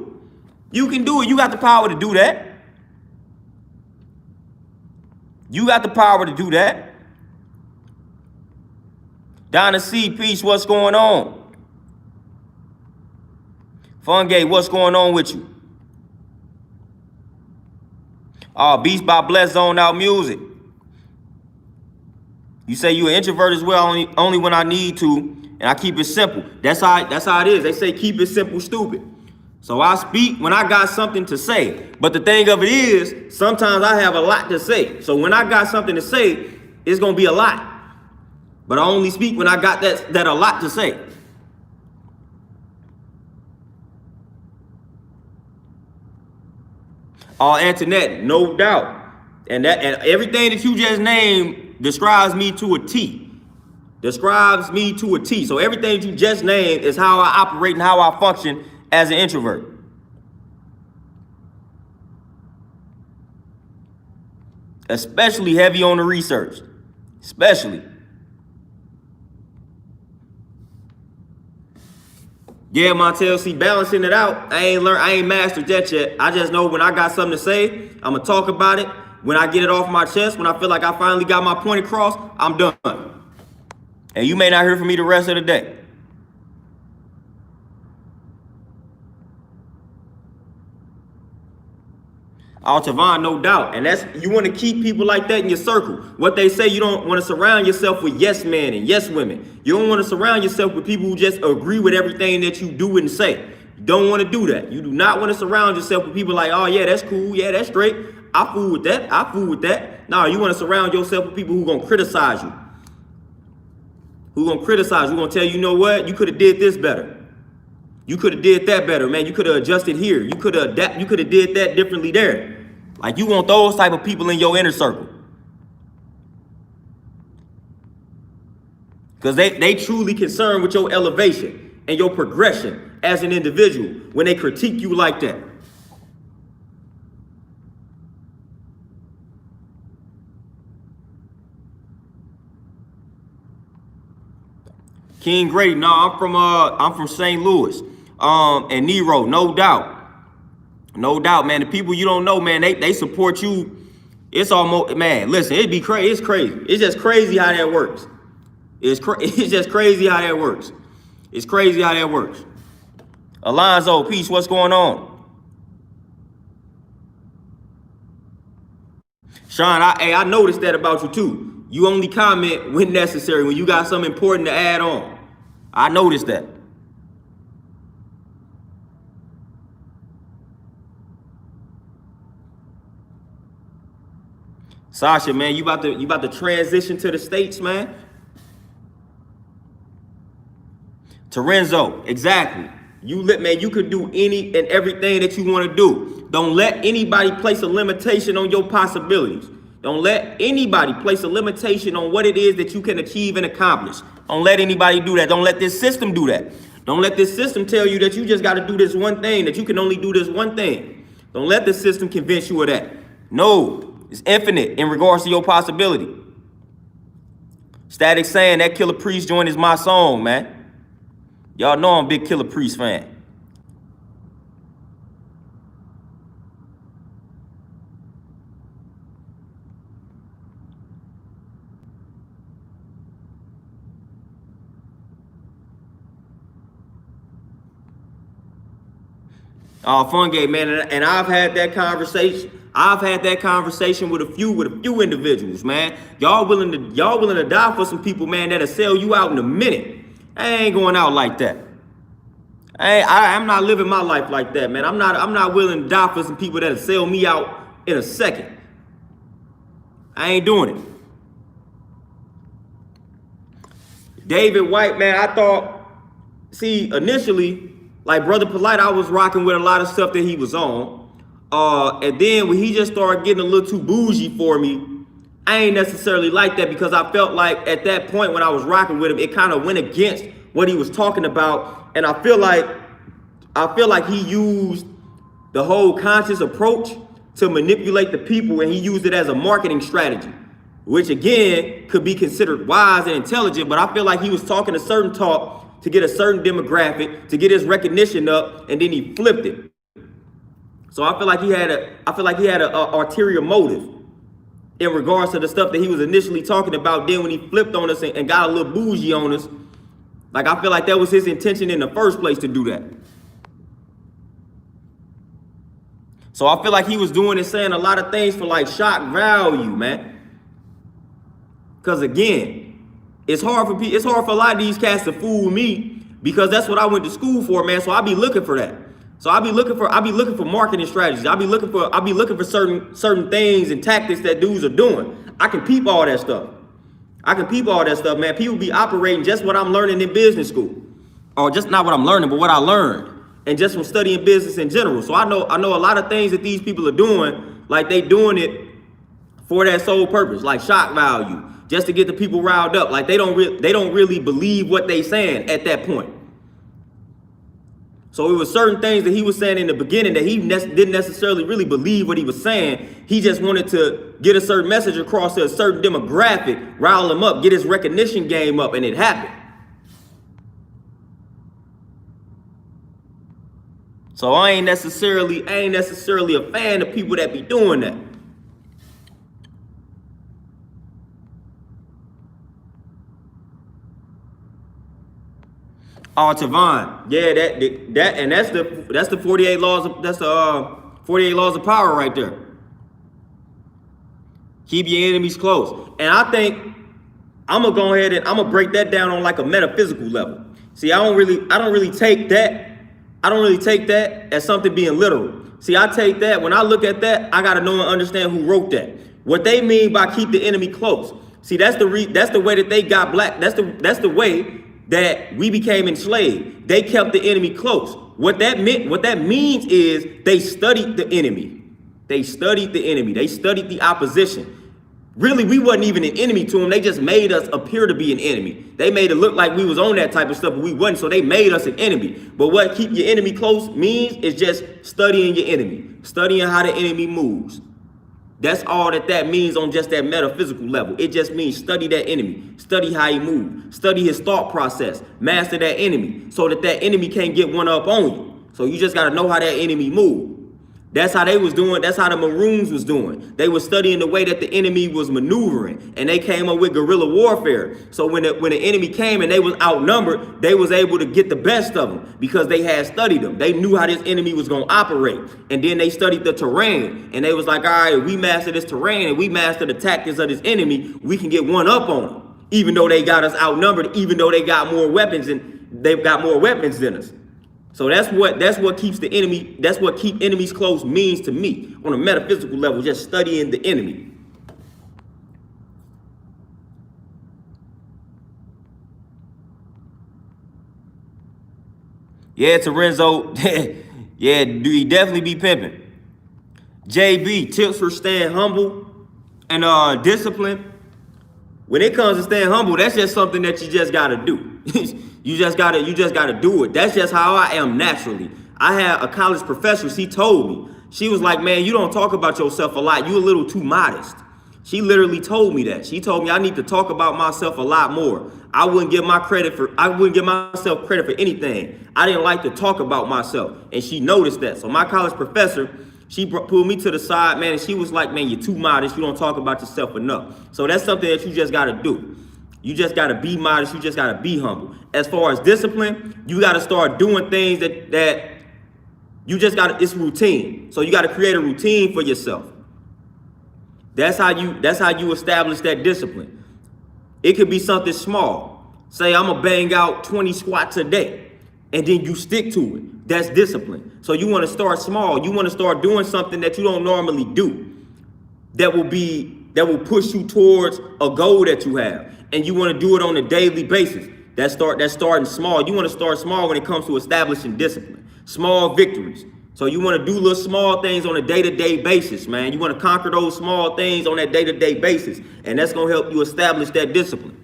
You can do it. You got the power to do that. You got the power to do that. Donna C, peace, what's going on? Fungate, what's going on with you? Beast by Bless Zone Out Music. You say you an introvert as well, only when I need to, and I keep it simple. That's how it is. They say keep it simple, stupid. So I speak when I got something to say. But the thing of it is, sometimes I have a lot to say. So when I got something to say, it's gonna be a lot. But I only speak when I got that a lot to say. Antoinette, no doubt. And everything that you just named describes me to a T. Describes me to a T. So everything that you just named is how I operate and how I function as an introvert. Especially heavy on the research. Especially. Yeah, Montel, see, balancing it out, I ain't mastered that yet. I just know when I got something to say, I'm going to talk about it. When I get it off my chest, when I feel like I finally got my point across, I'm done. And you may not hear from me the rest of the day. Tavon, no doubt. And you want to keep people like that in your circle. What they say, you don't want to surround yourself with yes men and yes women. You don't want to surround yourself with people who just agree with everything that you do and say. You don't want to do that. You do not want to surround yourself with people like, oh yeah, that's cool. Yeah, that's straight. I fool with that. I fool with that. No, you want to surround yourself with people who are going to criticize you. Who gonna criticize? Who gonna tell you, you know what? You could have did this better. You could have did that better, man. You could have adjusted here. You could have did that differently there. Like, you want those type of people in your inner circle. Because they truly concerned with your elevation and your progression as an individual when they critique you like that. King Grady, no, I'm from St. Louis. And Nero, no doubt. No doubt, man. The people you don't know, man, they support you. It's almost, man, listen, it'd be crazy. It's crazy. It's just crazy how that works. It's just crazy how that works. It's crazy how that works. Alonzo, peace, what's going on? Sean, I noticed that about you too. You only comment when necessary, when you got something important to add on. I noticed that. Sasha, man, you about to transition to the States, man? Terenzo, exactly. Man, you could do any and everything that you want to do. Don't let anybody place a limitation on your possibilities. Don't let anybody place a limitation on what it is that you can achieve and accomplish. Don't let anybody do that. Don't let this system do that. Don't let this system tell you that you just got to do this one thing, that you can only do this one thing. Don't let the system convince you of that. No, it's infinite in regards to your possibility. Static saying that Killer Priest joint is my song, man. Y'all know I'm a big Killer Priest fan. Fun game, man, and I've had that conversation. I've had that conversation with a few individuals, man. Y'all willing to die for some people, man, that'll sell you out in a minute. I ain't going out like that. I'm not living my life like that, man. I'm not willing to die for some people that'll sell me out in a second. I ain't doing it. David White, man, I thought, initially, like Brother Polite, I was rocking with a lot of stuff that he was on. And then when he just started getting a little too bougie for me, I ain't necessarily like that, because I felt like at that point when I was rocking with him, it kind of went against what he was talking about. And I feel like he used the whole conscious approach to manipulate the people, and he used it as a marketing strategy, which again could be considered wise and intelligent. But I feel like he was talking a certain talk to get a certain demographic, to get his recognition up, and then he flipped it. So I feel like he had a ulterior motive in regards to the stuff that he was initially talking about. Then when he flipped on us and got a little bougie on us, like, I feel like that was his intention in the first place to do that. So I feel like he was doing and saying a lot of things for like shock value, man. Because again, it's hard for a lot of these cats to fool me, because that's what I went to school for, man. So I be looking for that. So I be looking for marketing strategies. I be looking for certain things and tactics that dudes are doing. I can peep all that stuff. Man. People be operating just what I'm learning in business school, or just not what I'm learning, but what I learned, and just from studying business in general. So I know a lot of things that these people are doing, like they doing it for that sole purpose, like shock value, just to get the people riled up. Like they don't really believe what they saying at that point. So it was certain things that he was saying in the beginning that he didn't necessarily really believe what he was saying. He just wanted to get a certain message across to a certain demographic, rile him up, get his recognition game up, and it happened. So I ain't necessarily a fan of people that be doing that. Oh, Tavon, yeah, that, and that's the 48 laws of 48 laws of power right there. Keep your enemies close, and I think I'm gonna go ahead and I'm gonna break that down on like a metaphysical level. See, I don't really take that as something being literal. See, I take that, when I look at that, I gotta know and understand who wrote that. What they mean by keep the enemy close. See, that's the way that they got black. That's the way that we became enslaved. They kept the enemy close. What that means is they studied the enemy. They studied the enemy. They studied the opposition. Really, we wasn't even an enemy to them. They just made us appear to be an enemy. They made it look like we was on that type of stuff, but we wasn't. So they made us an enemy. But what keep your enemy close means is just studying your enemy, studying how the enemy moves. That's all that means on just that metaphysical level. It just means study that enemy, study how he moves, study his thought process, master that enemy so that enemy can't get one up on you. So you just got to know how that enemy moves. That's how they was doing. That's how the Maroons was doing. They were studying the way that the enemy was maneuvering, and they came up with guerrilla warfare. So when the enemy came and they was outnumbered, they was able to get the best of them because they had studied them. They knew how this enemy was going to operate, and then they studied the terrain, and they was like, all right, we master this terrain and we master the tactics of this enemy, we can get one up on them, even though they got us outnumbered, even though they got more weapons and they've got more weapons than us. So that's what keeps the enemy, that's what keep enemies close means to me on a metaphysical level, just studying the enemy. Yeah, Terenzo, yeah, he definitely be pimping. JB, tips for staying humble and discipline. When it comes to staying humble, that's just something that you just gotta do. You just gotta do it. That's just how I am naturally. I had a college professor, she told me, she was like, man, you don't talk about yourself a lot. You a little too modest. She literally told me that. She told me I need to talk about myself a lot more. I wouldn't give myself credit for anything. I didn't like to talk about myself. And she noticed that. So my college professor, she pulled me to the side, man, and she was like, man, you're too modest. You don't talk about yourself enough. So that's something that you just got to do. You just got to be modest. You just got to be humble. As far as discipline, you got to start doing things that you just got to, it's routine. So you got to create a routine for yourself. That's how you establish that discipline. It could be something small. Say I'm going to bang out 20 squats a day, and then you stick to it. That's discipline. So you want to start small. You want to start doing something that you don't normally do that will push you towards a goal that you have. And you want to do it on a daily basis. That's starting small. You want to start small when it comes to establishing discipline. Small victories. So you want to do little small things on a day-to-day basis, man. You want to conquer those small things on that day-to-day basis. And that's going to help you establish that discipline.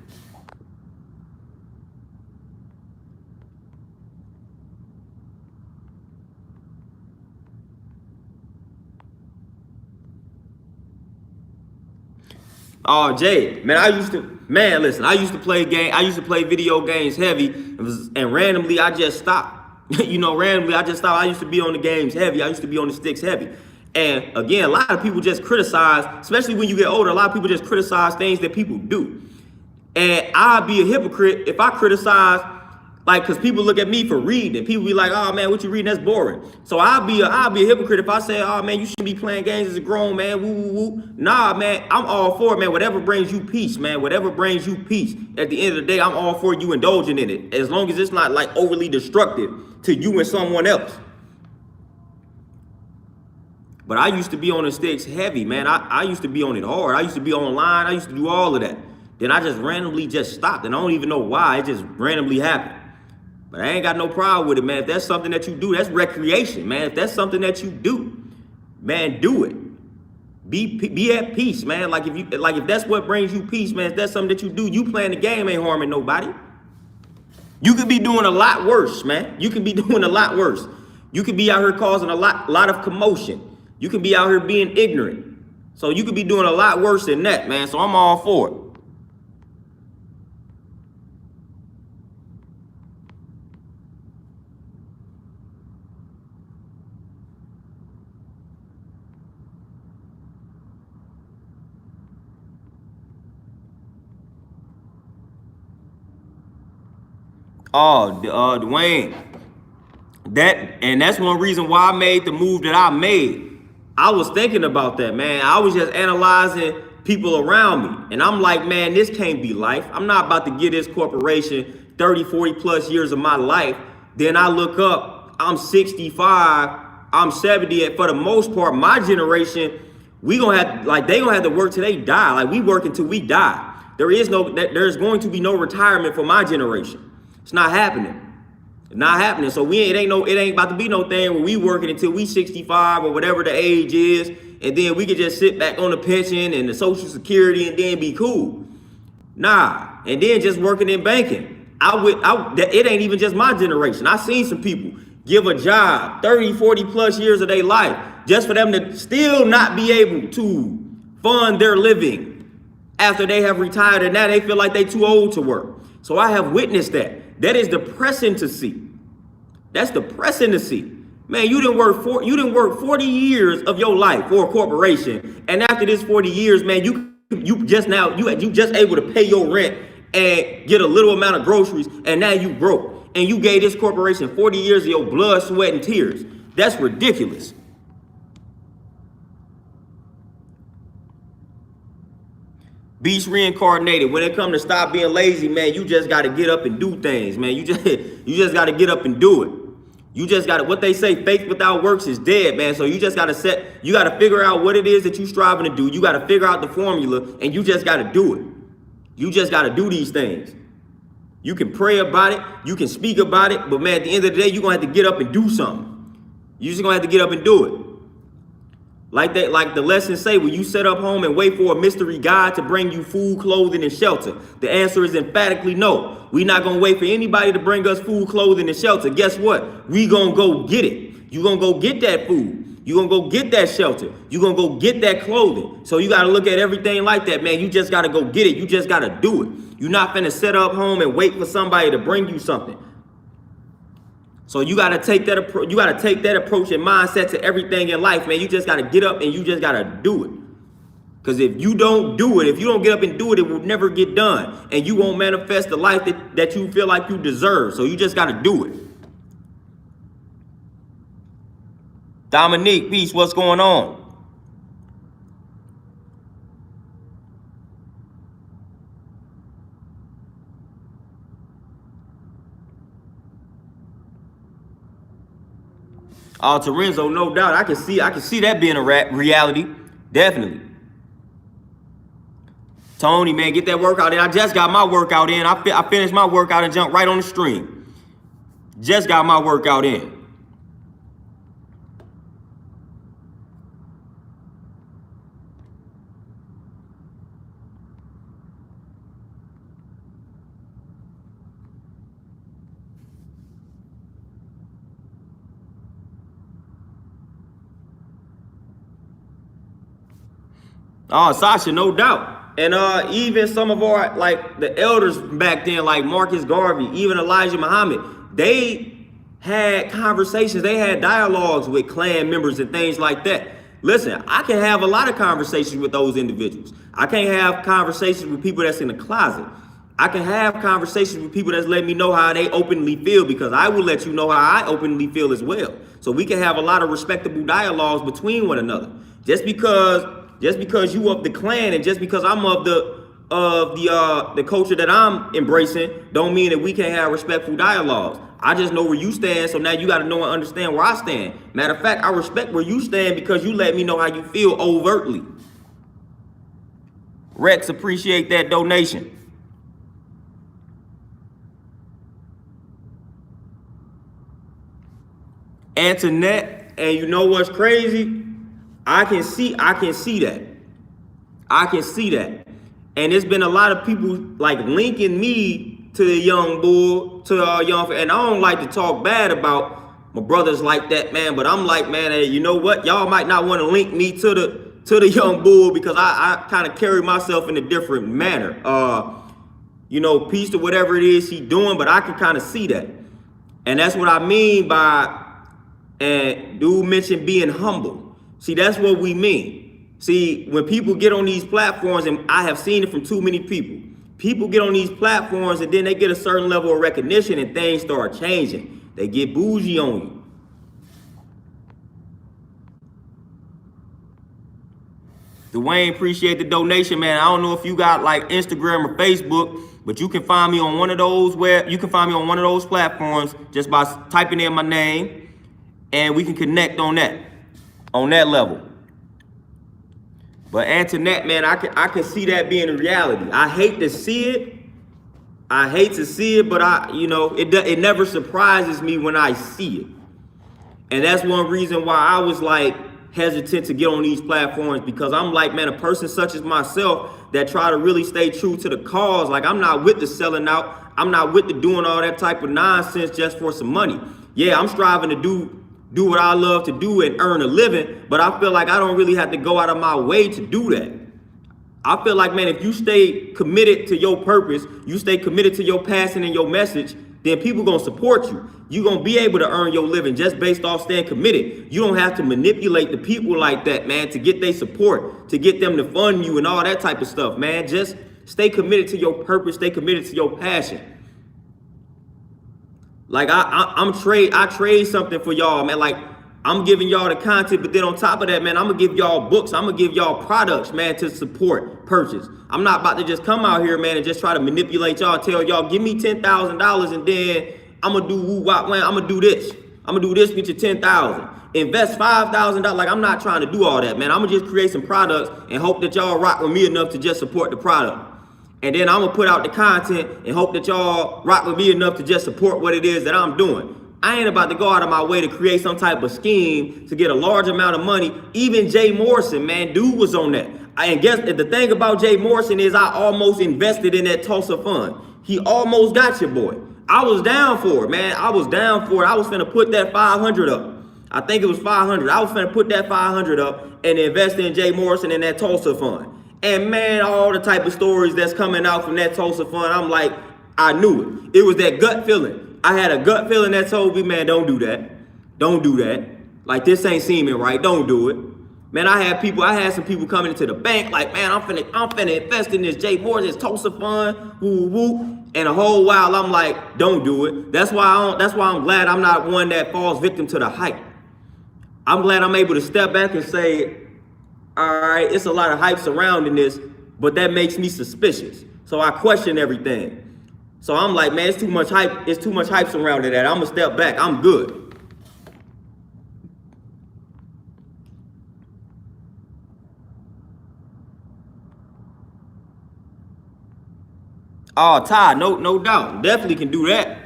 Oh, Jay, man, I used to play video games heavy and randomly I just stopped. Randomly I just stopped. I used to be on the games heavy. I used to be on the sticks heavy. And again, a lot of people just criticize, especially when you get older, a lot of people just criticize things that people do. And I'd be a hypocrite if I criticize, like, because people look at me for reading. People be like, oh, man, what you reading? That's boring. So I'll be a hypocrite if I say, oh, man, you shouldn't be playing games as a grown man. Woo, woo, woo. Nah, man, I'm all for it, man. Whatever brings you peace, man. Whatever brings you peace. At the end of the day, I'm all for you indulging in it. As long as it's not, like, overly destructive to you and someone else. But I used to be on the sticks heavy, man. I used to be on it hard. I used to be online. I used to do all of that. Then I just randomly just stopped. And I don't even know why. It just randomly happened. But I ain't got no problem with it, man. If that's something that you do, that's recreation, man. If that's something that you do, man, do it. Be at peace, man. Like if that's what brings you peace, man, if that's something that you do, you playing the game ain't harming nobody. You could be doing a lot worse, man. You could be doing a lot worse. You could be out here causing a lot of commotion. You could be out here being ignorant. So you could be doing a lot worse than that, man. So I'm all for it. Oh, Dwayne, that's one reason why I made the move that I made. I was thinking about that, man. I was just analyzing people around me. And I'm like, man, this can't be life. I'm not about to give this corporation 30, 40 plus years of my life. Then I look up, I'm 65, I'm 70. And for the most part, my generation, they gonna have to work till they die. Like we work until we die. there's going to be no retirement for my generation. It's not happening. It's not happening. So it ain't about to be no thing where we working until we 65 or whatever the age is, and then we can just sit back on the pension and the Social Security and then be cool. Nah, and then just working in banking. It ain't even just my generation. I seen some people give a job 30, 40 plus years of their life just for them to still not be able to fund their living after they have retired, and now they feel like they too old to work. So I have witnessed that. That is depressing to see. That's depressing to see. Man, you didn't work 40 years of your life for a corporation, and after this 40 years, man, you just able to pay your rent and get a little amount of groceries, and now you broke. And you gave this corporation 40 years of your blood, sweat, and tears. That's ridiculous. Beast reincarnated. When it comes to stop being lazy, man, you just got to get up and do things, man. You just got to get up and do it. You just got to, what they say, faith without works is dead, man. So you just got to you got to figure out what it is that you're striving to do. You got to figure out the formula, and you just got to do it. You just got to do these things. You can pray about it. You can speak about it. But, man, at the end of the day, you're going to have to get up and do something. You're just going to have to get up and do it. Like that, like the lessons say, when you set up home and wait for a mystery God to bring you food, clothing, and shelter, the answer is emphatically no. We're not going to wait for anybody to bring us food, clothing, and shelter. Guess what? We going to go get it. You're going to go get that food. You're going to go get that shelter. You're going to go get that clothing. So you got to look at everything like that, man. You just got to go get it. You just got to do it. You're not finna set up home and wait for somebody to bring you something. So you got to take that approach. You got to take that approach and mindset to everything in life, man. You just got to get up and you just got to do it. Because if you don't do it, if you don't get up and do it, it will never get done. And you won't manifest the life that you feel like you deserve. So you just got to do it. Dominique, peace, what's going on? Terenzo, no doubt. I can see that being a reality. Definitely. Tony, man, get that workout in. I just got my workout in. I finished my workout and jumped right on the stream. Just got my workout in. Oh, Sasha, no doubt. And even some of our, like the elders back then, like Marcus Garvey, even Elijah Muhammad, they had conversations, they had dialogues with clan members and things like that. Listen, I can have a lot of conversations with those individuals. I can't have conversations with people that's in the closet. I can have conversations with people that's letting me know how they openly feel, because I will let you know how I openly feel as well. So we can have a lot of respectable dialogues between one another. Just because you of the clan and just because I'm of the culture that I'm embracing, don't mean that we can't have respectful dialogues. I just know where you stand, so now you got to know and understand where I stand. Matter of fact, I respect where you stand because you let me know how you feel overtly. Rex, appreciate that donation. Antoinette, and you know what's crazy? I can see that. I can see that. And there's been a lot of people like linking me to the young bull, to young, and I don't like to talk bad about my brothers like that, man. But I'm like, man, hey, you know what? Y'all might not want to link me to the young bull because I kind of carry myself in a different manner. Peace to whatever it is he's doing, but I can kind of see that. And that's what I mean by, and dude mentioned being humble. See, that's what we mean. See, when people get on these platforms, and I have seen it from too many people get on these platforms and then they get a certain level of recognition and things start changing. They get bougie on you. Dwayne, appreciate the donation, man. I don't know if you got like Instagram or Facebook, but you can find me on one of those platforms just by typing in my name, and we can connect on that level. But Antoinette, man, I can see that being a reality. I hate to see it. I hate to see it, but it never surprises me when I see it. And that's one reason why I was like hesitant to get on these platforms, because I'm like, man, a person such as myself that try to really stay true to the cause. Like, I'm not with the selling out. I'm not with the doing all that type of nonsense just for some money. Yeah, I'm striving to do what I love to do and earn a living, but I feel like I don't really have to go out of my way to do that. I feel like, man, if you stay committed to your purpose, you stay committed to your passion and your message, then people gonna support you. You're gonna be able to earn your living just based off staying committed. You don't have to manipulate the people like that, man, to get their support, to get them to fund you and all that type of stuff, man. Just stay committed to your purpose, stay committed to your passion. Like I trade something for y'all, man. Like, I'm giving y'all the content, but then on top of that, man, I'm gonna give y'all books. I'm gonna give y'all products, man, to support, purchase. I'm not about to just come out here, man, and just try to manipulate y'all, tell y'all, give me $10,000 and then I'm gonna do woo-wop, man. I'm gonna do this. I'm gonna do this, get you $10,000. Invest $5,000. Like, I'm not trying to do all that, man. I'm gonna just create some products and hope that y'all rock with me enough to just support the product. And then I'm gonna put out the content and hope that y'all rock with me enough to just support what it is that I'm doing. I ain't about to go out of my way to create some type of scheme to get a large amount of money. Even Jay Morrison, man, dude was on that. And guess the thing about Jay Morrison is I almost invested in that Tulsa fund. He almost got your boy. I was down for it, man. I was down for it. I was finna put that 500 up. I think it was 500. I was finna put that 500 up and invest in Jay Morrison in that Tulsa fund. And man, all the type of stories that's coming out from that Tulsa fund, I'm like, I knew it. It was that gut feeling. I had a gut feeling that told me, man, don't do that. Don't do that. Like, this ain't seeming right. Don't do it. Man, I had some people coming into the bank like, man, I'm finna invest in this Jay Morrison, this Tulsa fund, woo woo. And a whole while I'm like, don't do it. That's why I'm glad I'm not one that falls victim to the hype. I'm glad I'm able to step back and say, all right, it's a lot of hype surrounding this, but that makes me suspicious. So I question everything. So I'm like, man, it's too much hype. It's too much hype surrounding that. I'm gonna step back. I'm good. Oh, Ty, no doubt. Definitely can do that.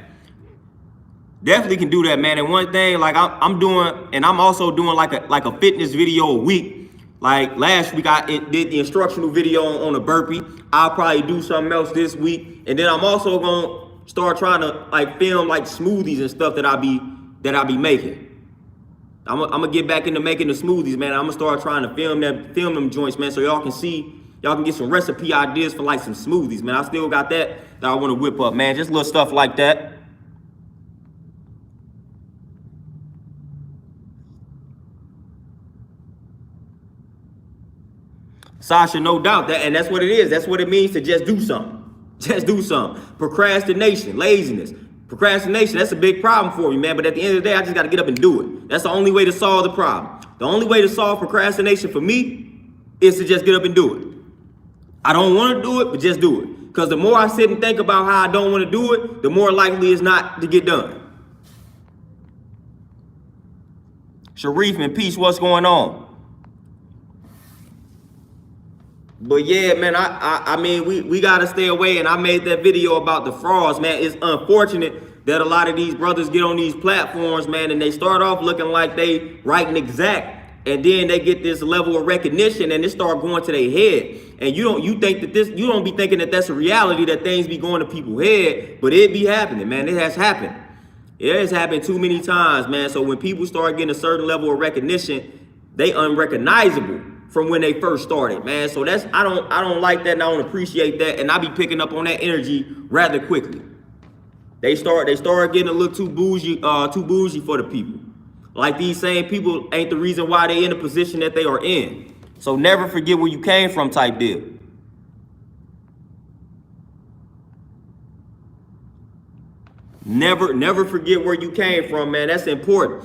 Definitely can do that, man. And one thing, like I'm doing, and I'm also doing like a fitness video a week. Like last week, I did the instructional video on a burpee. I'll probably do something else this week, and then I'm also gonna start trying to like film like smoothies and stuff that I be making. I'm gonna get back into making the smoothies, man. I'm gonna start trying to film them joints, man, so y'all can get some recipe ideas for like some smoothies, man. I still got that I want to whip up, man. Just little stuff like that. Sasha, no doubt that, and that's what it is. That's what it means to just do something. Just do something. Procrastination, laziness. Procrastination, that's a big problem for me, man. But at the end of the day, I just got to get up and do it. That's the only way to solve the problem. The only way to solve procrastination for me is to just get up and do it. I don't want to do it, but just do it. Because the more I sit and think about how I don't want to do it, the more likely it's not to get done. Sharif and Peace, what's going on? But yeah, man, I mean, we got to stay away. And I made that video about the frauds, man. It's unfortunate that a lot of these brothers get on these platforms, man, and they start off looking like they right and exact. And then they get this level of recognition and it start going to their head. And you don't be thinking that that's a reality, that things be going to people's head, but it be happening, man. It has happened. It has happened too many times, man. So when people start getting a certain level of recognition, they unrecognizable from when they first started, man. So I don't like that, and I don't appreciate that, and I be picking up on that energy rather quickly. They start getting a little too bougie for the people. Like, these same people ain't the reason why they in the position that they are in. So never forget where you came from type deal. Never forget where you came from, man. That's important.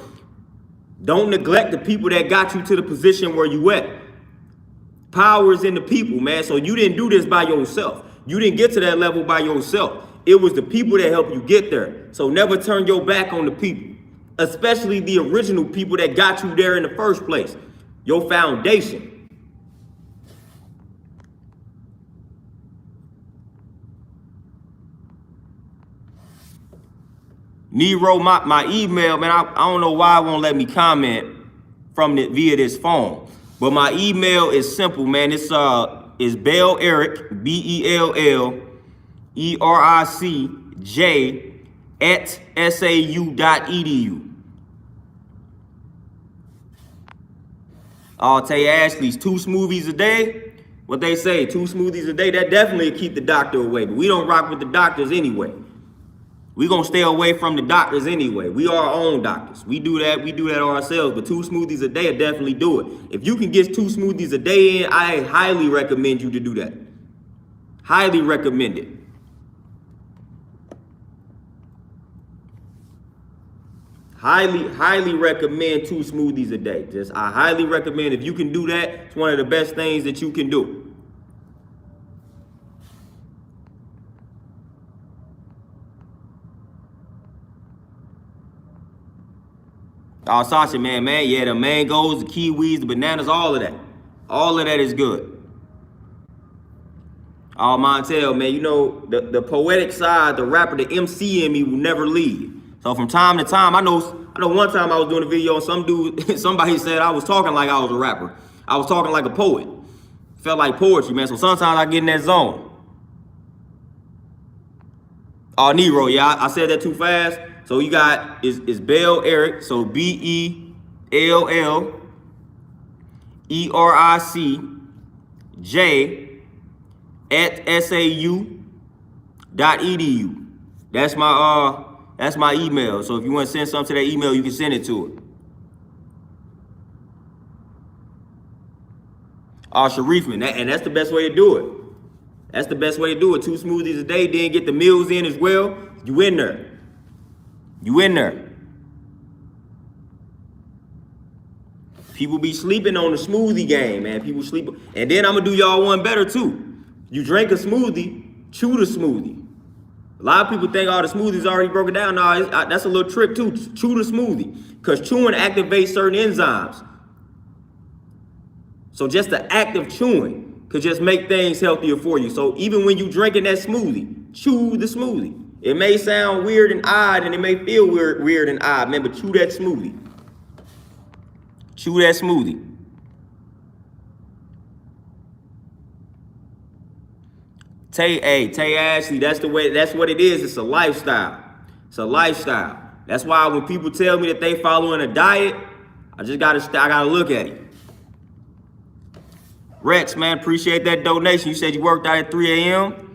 Don't neglect the people that got you to the position where you at. Power is in the people, man. So you didn't do this by yourself. You didn't get to that level by yourself. It was the people that helped you get there. So never turn your back on the people, especially the original people that got you there in the first place. Your foundation. Nero, my email, man, I don't know why it won't let me comment from via this phone. But my email is simple, man. It's Bell Eric, BELLERICJ @sau.edu. Tay Ashley's 2 smoothies a day. What they say, 2 smoothies a day, that definitely keep the doctor away. But we don't rock with the doctors anyway. We gonna stay away from the doctors anyway. We are our own doctors. We do that ourselves. But 2 smoothies a day will definitely do it. If you can get 2 smoothies a day in, I highly recommend you to do that. Highly recommend it. Highly recommend 2 smoothies a day. I highly recommend, if you can do that, it's one of the best things that you can do. Oh, Sasha, man, yeah, the mangoes, the kiwis, the bananas, all of that. All of that is good. Oh, Montel, man, you know, the poetic side, the rapper, the MC in me will never leave. So from time to time, I know one time I was doing a video and some dude, somebody said I was talking like I was a rapper. I was talking like a poet. Felt like poetry, man. So sometimes I get in that zone. Oh, Nero, yeah, I said that too fast. So you got, is Bell Eric, so BELLERICJ @sau.edu. That's my email. So if you want to send something to that email, you can send it to it. Sharif, man, and that's the best way to do it. That's the best way to do it. 2 smoothies a day, then get the meals in as well. You in there. People be sleeping on the smoothie game, man. People sleep. And then I'm going to do y'all one better, too. You drink a smoothie, chew the smoothie. A lot of people think, the smoothie's already broken down. No, that's a little trick, too. Chew the smoothie. Because chewing activates certain enzymes. So just the act of chewing could just make things healthier for you. So even when you drinking that smoothie, chew the smoothie. It may sound weird and odd, and it may feel weird and odd, man, but chew that smoothie. Chew that smoothie. Tay Ashley, that's what it is. It's a lifestyle. It's a lifestyle. That's why when people tell me that they following a diet, I gotta look at it. Rex, man, appreciate that donation. You said you worked out at 3 a.m.,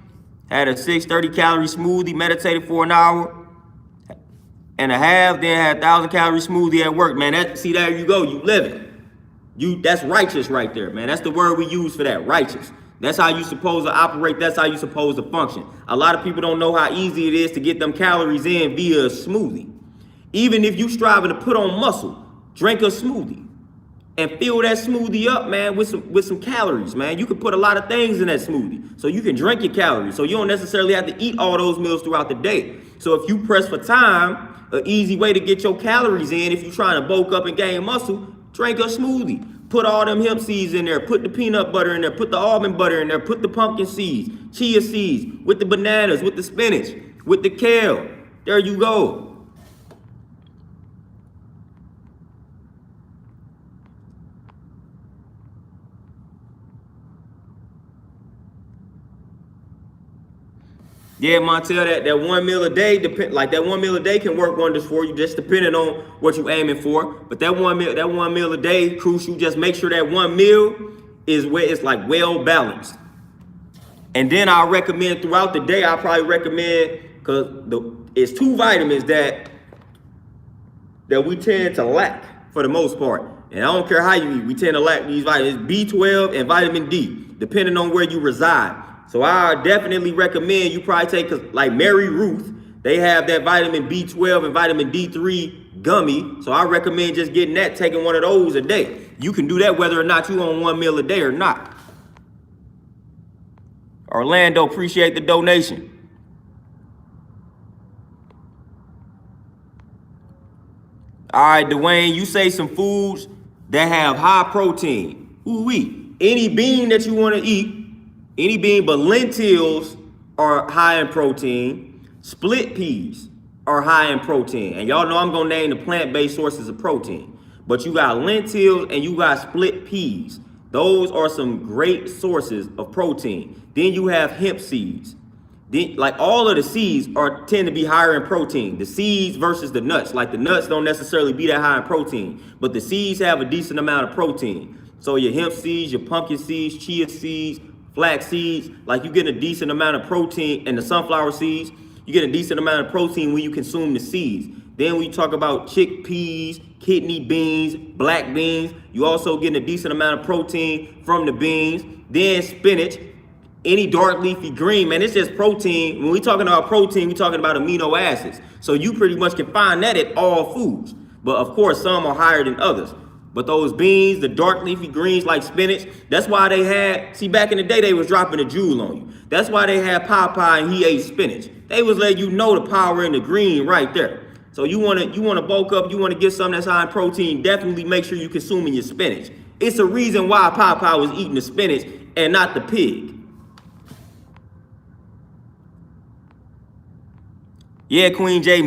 had a 630 calorie smoothie, meditated for an hour and a half, then had a 1,000 calorie smoothie at work, man. There you go. You live it. That's righteous right there, man. That's the word we use for that, righteous. That's how you supposed to operate. That's how you supposed to function. A lot of people don't know how easy it is to get them calories in via a smoothie. Even if you striving to put on muscle, drink a smoothie and fill that smoothie up, man, with some calories, man. You can put a lot of things in that smoothie. So you can drink your calories. So you don't necessarily have to eat all those meals throughout the day. So if you press for time, an easy way to get your calories in, if you're trying to bulk up and gain muscle, drink a smoothie. Put all them hemp seeds in there. Put the peanut butter in there. Put the almond butter in there. Put the pumpkin seeds, chia seeds, with the bananas, with the spinach, with the kale. There you go. Yeah, Montel, that 1 meal a day, that 1 meal a day can work wonders for you, just depending on what you're aiming for. But that one meal a day, crucial. Just make sure that 1 meal is where it's like well balanced. And then I'll recommend throughout the day, I'll probably recommend, because it's 2 vitamins that we tend to lack for the most part. And I don't care how you eat, we tend to lack these vitamins, B12 and vitamin D, depending on where you reside. So I definitely recommend you probably take, like Mary Ruth, they have that vitamin B12 and vitamin D3 gummy. So I recommend just getting that, taking one of those a day. You can do that whether or not you on 1 meal a day or not. Orlando, appreciate the donation. All right, Dwayne, you say some foods that have high protein. Ooh-wee. Any bean that you want to eat, any bean, but lentils are high in protein. Split peas, are high in protein. And y'all know I'm gonna name the plant-based sources of protein. But you got lentils and you got split peas. Those are some great sources of protein. Then you have hemp seeds. Then, like all of the seeds tend to be higher in protein. The seeds versus the nuts. Like the nuts don't necessarily be that high in protein, but the seeds have a decent amount of protein. So your hemp seeds, your pumpkin seeds, chia seeds, flax seeds, like you get a decent amount of protein, and the sunflower seeds, you get a decent amount of protein when you consume the seeds. Then we talk about chickpeas, kidney beans, black beans. You also get a decent amount of protein from the beans. Then spinach, any dark leafy green, man, it's just protein. When we talking about protein, we talking about amino acids. So you pretty much can find that at all foods. But of course, some are higher than others. But those beans, the dark leafy greens like spinach, that's why they had, see, back in the day, they was dropping a jewel on you. That's why they had Popeye and he ate spinach. They was letting you know the power in the green right there. So you wanna bulk up, you wanna get something that's high in protein, definitely make sure you consuming your spinach. It's a reason why Popeye was eating the spinach and not the pig. Yeah, Queen J,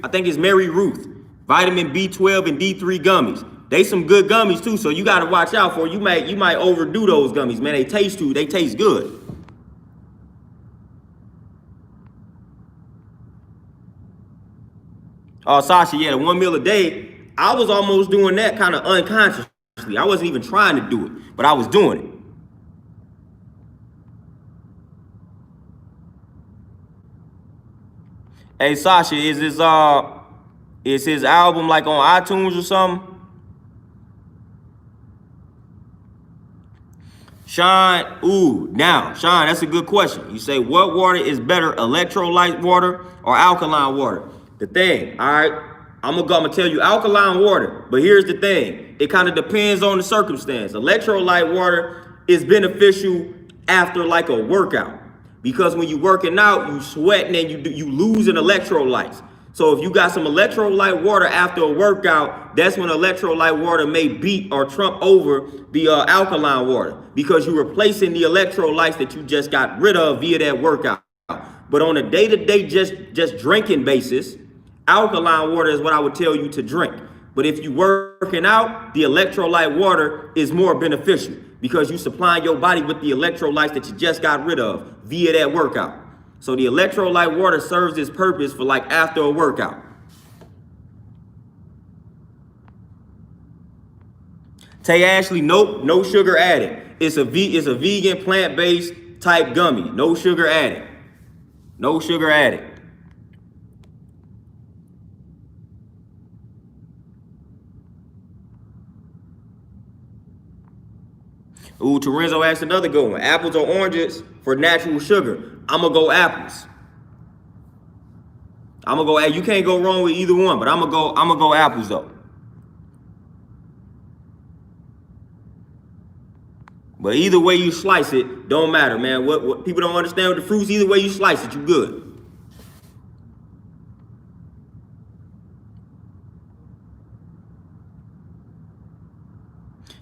I think it's Mary Ruth. Vitamin B12 and D3 gummies. They some good gummies too, so you gotta watch out for. You might overdo those gummies, man. They taste good. Oh, Sasha, yeah, the 1 meal a day. I was almost doing that kind of unconsciously. I wasn't even trying to do it, but I was doing it. Hey, Sasha, is his album like on iTunes or something? Sean, Sean, that's a good question. You say, what water is better, electrolyte water or alkaline water? The thing, all right, I'm gonna tell you alkaline water, but here's the thing. It kind of depends on the circumstance. Electrolyte water is beneficial after like a workout, because when you're working out, you sweating and you losing electrolytes. So if you got some electrolyte water after a workout, that's when electrolyte water may beat or trump over the alkaline water, because you're replacing the electrolytes that you just got rid of via that workout. But on a day-to-day just drinking basis, alkaline water is what I would tell you to drink. But if you're working out, the electrolyte water is more beneficial because you supplying your body with the electrolytes that you just got rid of via that workout. So the electrolyte water serves its purpose for like after a workout. Tay Ashley, nope, no sugar added. It's a vegan plant-based type gummy. No sugar added. No sugar added. Ooh, Torenzo asked another good one. Apples or oranges for natural sugar? I'm gonna go apples. You can't go wrong with either one, but I'm gonna go apples though. But either way you slice it, don't matter, man. What people don't understand with the fruits, either way you slice it, you good.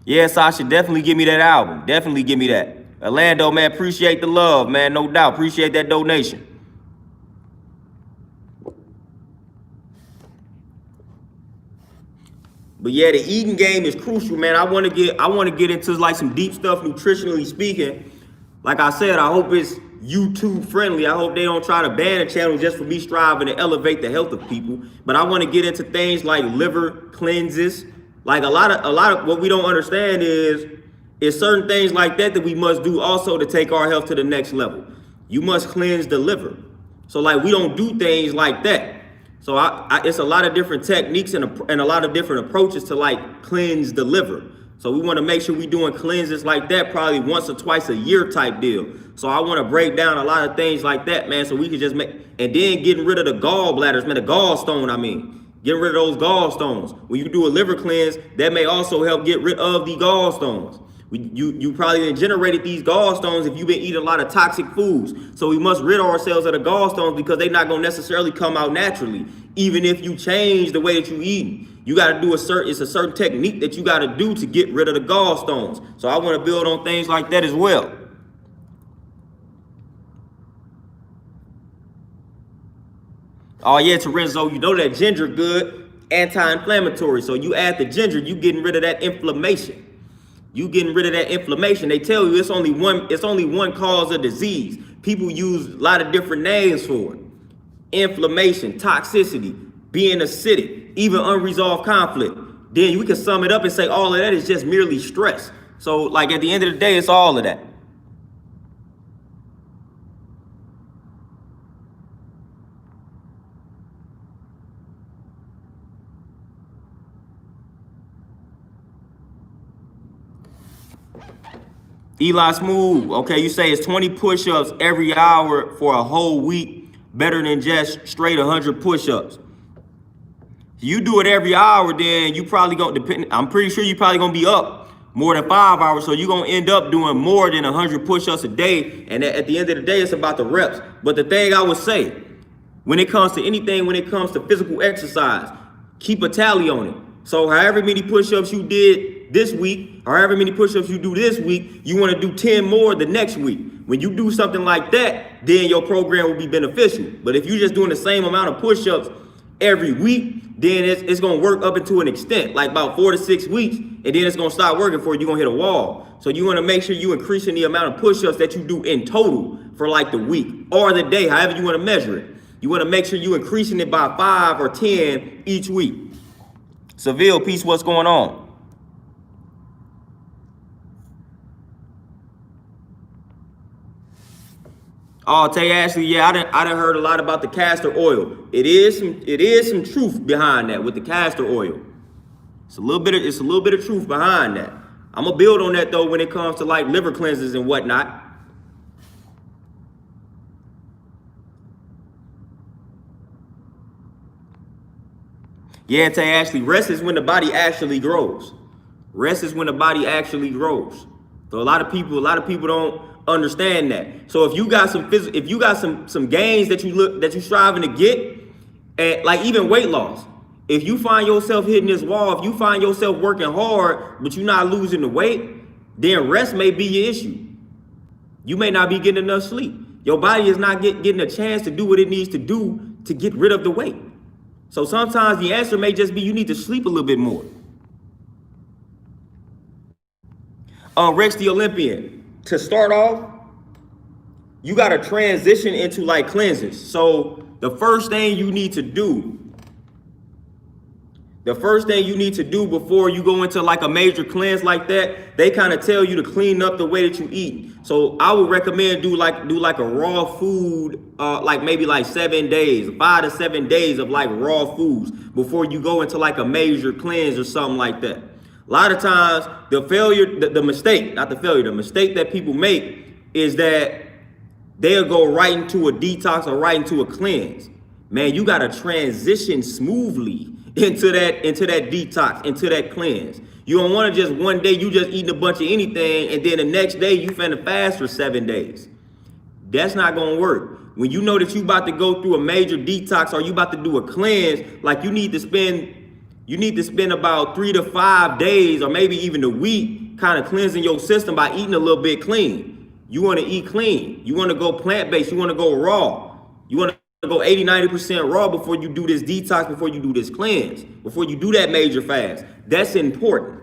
Yeah, Sasha, definitely give me that album. Definitely give me that. Orlando, man, appreciate the love, man. No doubt. Appreciate that donation. But yeah, the eating game is crucial, man. I want to get into like some deep stuff nutritionally speaking. Like I said, I hope it's YouTube friendly. I hope they don't try to ban a channel just for me striving to elevate the health of people. But I want to get into things like liver cleanses. Like a lot of what we don't understand is certain things like that we must do also to take our health to the next level. You must cleanse the liver. So like we don't do things like that. So it's a lot of different techniques and a lot of different approaches to like cleanse the liver. So we want to make sure we doing cleanses like that probably once or twice a year type deal. So I want to break down a lot of things like that, man, so we can just and then getting rid of the gallbladders, man, the gallstone, I mean. Getting rid of those gallstones. When you do a liver cleanse, that may also help get rid of the gallstones. You probably generated these gallstones if you've been eating a lot of toxic foods. So we must rid ourselves of the gallstones because they're not going to necessarily come out naturally. Even if you change the way that you eat, you got to do it's a certain technique that you got to do to get rid of the gallstones. So I want to build on things like that as well. Oh yeah, Terenzo, you know that ginger good, anti-inflammatory. So you add the ginger, you getting rid of that inflammation. You getting rid of that inflammation. They tell you it's only one cause of disease. People use a lot of different names for it. Inflammation, toxicity, being acidic, even unresolved conflict. Then we can sum it up and say all of that is just merely stress. So like at the end of the day, it's all of that. Eli Smooth, okay, you say it's 20 push-ups every hour for a whole week, better than just straight 100 push-ups. You do it every hour, then you probably gonna depend. I'm pretty sure you probably gonna be up more than 5 hours, so you're gonna end up doing more than 100 push-ups a day. And at the end of the day, it's about the reps. But the thing I would say, when it comes to anything, when it comes to physical exercise, keep a tally on it. So however many push-ups you did this week, however many push-ups you do this week, you want to do 10 more the next week. When you do something like that, then your program will be beneficial. But if you're just doing the same amount of push-ups every week, then it's going to work up into an extent, like about 4 to 6 weeks, and then it's going to start working for you. You're going to hit a wall. So you want to make sure you're increasing the amount of push-ups that you do in total for like the week or the day, however you want to measure it. You want to make sure you're increasing it by 5 or 10 each week. Seville, peace, what's going on? Oh, Tay Ashley, yeah, I done heard a lot about the castor oil. It is some truth behind that with the castor oil. It's a little bit of truth behind that. I'm gonna build on that though when it comes to like liver cleanses and whatnot. Yeah, Tay Ashley, rest is when the body actually grows. Rest is when the body actually grows. So a lot of people don't understand that. So if you got some gains that you striving to get, and like even weight loss, if you find yourself hitting this wall, if you find yourself working hard but you're not losing the weight, then rest may be your issue. You may not be getting enough sleep. Your body is not getting a chance to do what it needs to do to get rid of the weight. So sometimes the answer may just be you need to sleep a little bit more. Rex the Olympian, to start off, you got to transition into like cleanses. So the first thing you need to do before you go into like a major cleanse like that, they kind of tell you to clean up the way that you eat. So I would recommend do like a raw food, like maybe like 7 days, 5 to 7 days of like raw foods before you go into like a major cleanse or something like that. A lot of times the mistake that people make is that they'll go right into a detox or right into a cleanse. Man, you got to transition smoothly into that detox, into that cleanse. You don't want to just one day you just eating a bunch of anything and then the next day you finna fast for 7 days. That's not gonna work. When you know that you about to go through a major detox or you about to do a cleanse, like you need to spend about 3 to 5 days or maybe even a week kind of cleansing your system by eating a little bit clean. You want to eat clean. You want to go plant-based. You want to go raw. You want to go 80-90% raw before you do this detox, before you do this cleanse, before you do that major fast. That's important.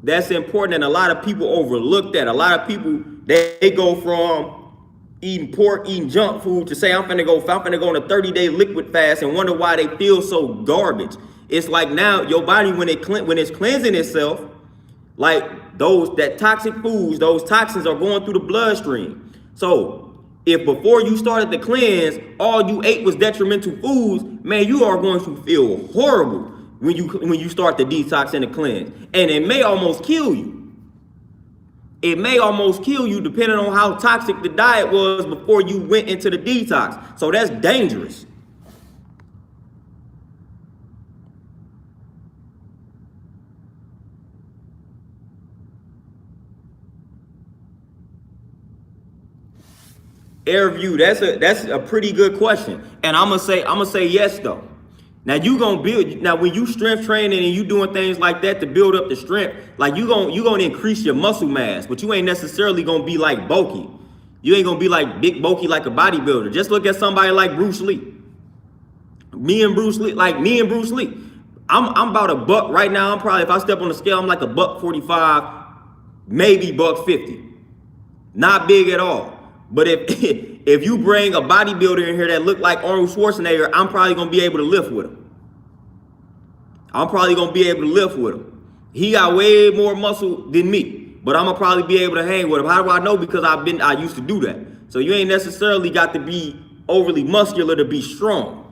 That's important, and a lot of people overlook that. A lot of people, they go from eating pork, eating junk food to say, I'm finna go on a 30-day liquid fast and wonder why they feel so garbage. It's like now your body, when it's cleansing itself, like that toxic foods, those toxins are going through the bloodstream. So if before you started the cleanse, all you ate was detrimental foods, man, you are going to feel horrible when you start the detox and the cleanse. And it may almost kill you. It may almost kill you depending on how toxic the diet was before you went into the detox. So that's dangerous. Airview, that's a pretty good question. And I'm gonna say yes though. Now when you strength training and you doing things like that to build up the strength, like you gonna increase your muscle mass, but you ain't necessarily gonna be like bulky. You ain't gonna be like big bulky like a bodybuilder. Just look at somebody like Bruce Lee. Me and Bruce Lee. I'm about a buck right now. I'm probably, if I step on the scale, I'm like a buck 45, maybe buck 50. Not big at all. But if if you bring a bodybuilder in here that look like Arnold Schwarzenegger, I'm probably gonna be able to lift with him. I'm probably gonna be able to lift with him. He got way more muscle than me, but I'm gonna probably be able to hang with him. How do I know? Because I used to do that. So you ain't necessarily got to be overly muscular to be strong.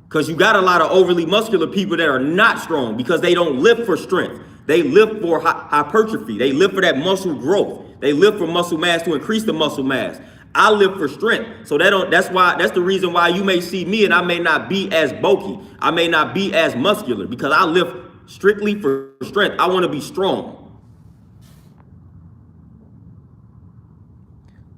Because you got a lot of overly muscular people that are not strong because they don't lift for strength. They lift for hypertrophy. They lift for that muscle growth. They lift for muscle mass to increase the muscle mass. I live for strength. So that's the reason why you may see me and I may not be as bulky. I may not be as muscular because I lift strictly for strength. I want to be strong.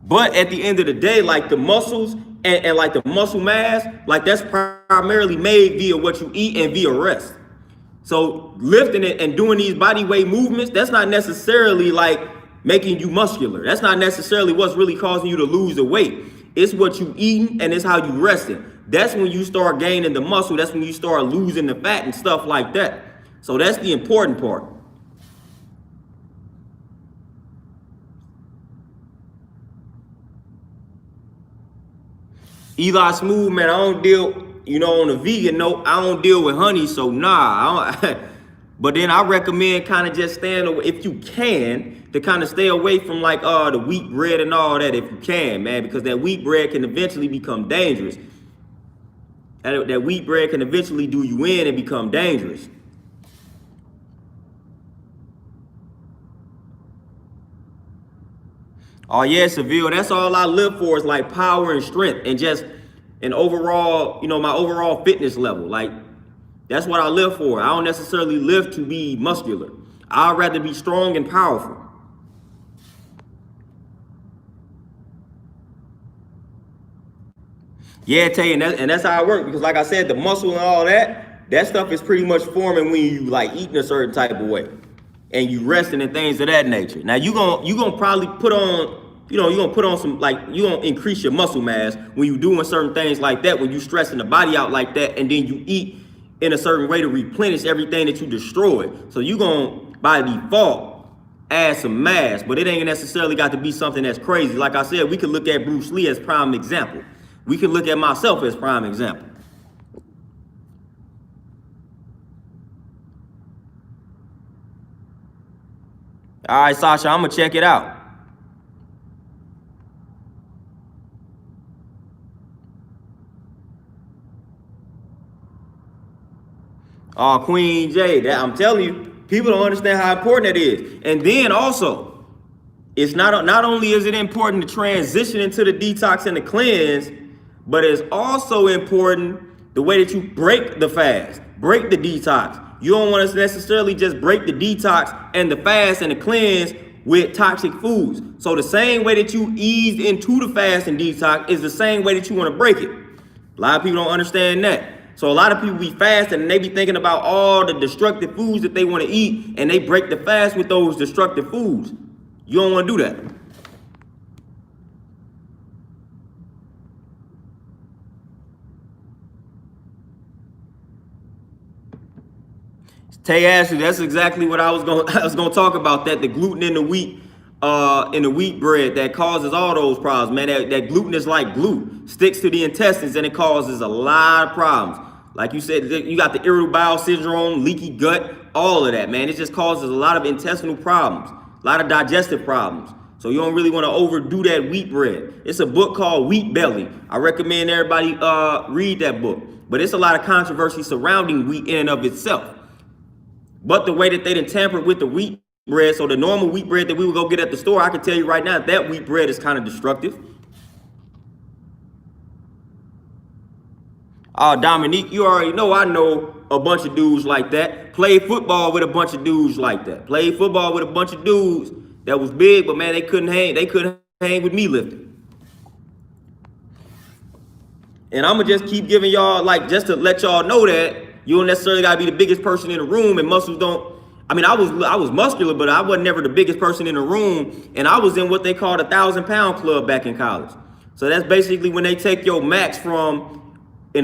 But at the end of the day, like the muscles and like the muscle mass, like that's primarily made via what you eat and via rest. So lifting it and doing these body weight movements, that's not necessarily like making you muscular. That's not necessarily what's really causing you to lose the weight. It's what you eating and it's how you resting. That's when you start gaining the muscle. That's when you start losing the fat and stuff like that. So that's the important part. Eli Smooth, man, I don't deal, on a vegan note, I don't deal with honey, so nah. But then I recommend kind of just staying away, if you can, to kind of stay away from like the wheat bread and all that, if you can, man, because that wheat bread can eventually become dangerous. That wheat bread can eventually do you in and become dangerous. Oh yeah, Seville, that's all I live for is like power and strength and just an overall, my overall fitness level. Like that's what I live for. I don't necessarily live to be muscular. I'd rather be strong and powerful. Yeah, Tay, and that's how it works because like I said, the muscle and all that stuff is pretty much forming when you like eating a certain type of way. And you resting and things of that nature. Now you gonna probably put on, you're gonna put on some, like, you're gonna increase your muscle mass when you doing certain things like that, when you stressing the body out like that, and then you eat in a certain way to replenish everything that you destroyed. So you gonna, by default, add some mass, but it ain't necessarily got to be something that's crazy. Like I said, we could look at Bruce Lee as prime example. We could look at myself as prime example. All right, Sasha, I'm gonna check it out. Oh, Queen J, that I'm telling you, people don't understand how important that is. And then also, it's not only is it important to transition into the detox and the cleanse, but it's also important the way that you break the fast, break the detox. You don't want to necessarily just break the detox and the fast and the cleanse with toxic foods. So the same way that you ease into the fast and detox is the same way that you want to break it. A lot of people don't understand that. So a lot of people be fasting and they be thinking about all the destructive foods that they want to eat, and they break the fast with those destructive foods. You don't want to do that. Tay Ashley, that's exactly what I was gonna talk about. That the gluten in the wheat bread that causes all those problems, man. That gluten is like glue, sticks to the intestines, and it causes a lot of problems. Like you said, you got the irritable bowel syndrome, leaky gut, all of that, man. It just causes a lot of intestinal problems, a lot of digestive problems. So you don't really want to overdo that wheat bread. It's a book called Wheat Belly. I recommend everybody read that book. But it's a lot of controversy surrounding wheat in and of itself. But the way that they done tampered with the wheat bread, so the normal wheat bread that we would go get at the store, I can tell you right now, that wheat bread is kind of destructive. Dominique, you already know I know a bunch of dudes like that. Played football with a bunch of dudes like that. Played football with a bunch of dudes that was big, but man, they couldn't hang. They couldn't hang with me lifting. And I'm gonna just keep giving y'all, like, just to let y'all know that you don't necessarily gotta be the biggest person in the room, and muscles don't. I mean, I was muscular, but I wasn't never the biggest person in the room, and I was in what they called a 1,000-pound club back in college. So that's basically when they take your max from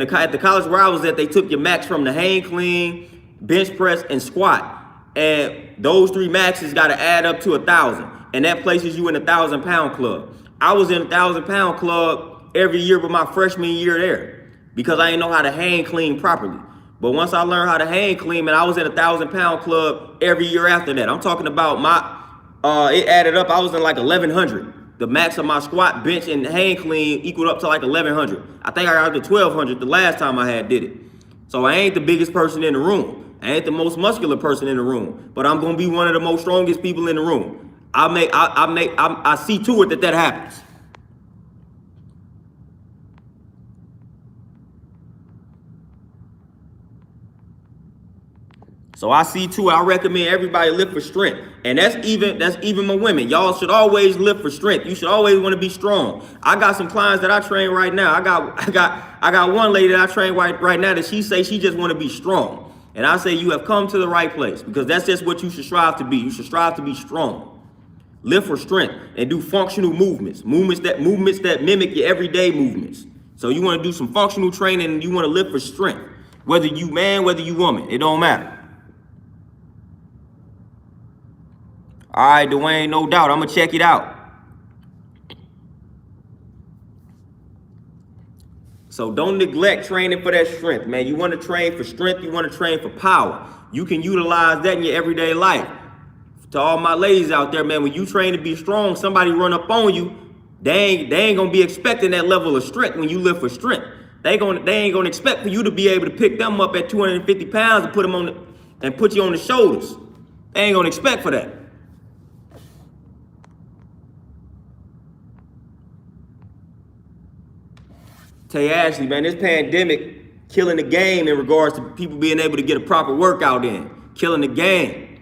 at the college where I was at, they took your max from the hang clean, bench press, and squat. And those 3 maxes got to add up to 1,000. And that places you in 1,000-pound club. I was in 1,000-pound club every year but my freshman year there because I didn't know how to hang clean properly. But once I learned how to hang clean, man, I was in 1,000-pound club every year after that. I'm talking about it added up. I was in like 1,100. The max of my squat, bench, and hang clean equaled up to like 1,100. I think I got to 1,200 the last time I did it. So I ain't the biggest person in the room. I ain't the most muscular person in the room, but I'm gonna be one of the most strongest people in the room. I see to it that happens. So I see to it. I recommend everybody lift for strength, and that's even my women. Y'all should always lift for strength. You should always want to be strong. I got some clients that I train right now. I got one lady that I train right now that she say she just want to be strong. And I say you have come to the right place because that's just what you should strive to be. You should strive to be strong. Live for strength and do functional movements. Movements that mimic your everyday movements. So you want to do some functional training and you want to live for strength. Whether you man, whether you woman, it don't matter. All right, Dwayne, no doubt. I'm going to check it out. So don't neglect training for that strength, man. You want to train for strength. You want to train for power. You can utilize that in your everyday life. To all my ladies out there, man, when you train to be strong, somebody run up on you, they ain't going to be expecting that level of strength when you live for strength. They ain't going to expect for you to be able to pick them up at 250 pounds and put them and put you on the shoulders. They ain't going to expect for that. Tell you, Ashley, man, this pandemic killing the game in regards to people being able to get a proper workout in. Killing the game.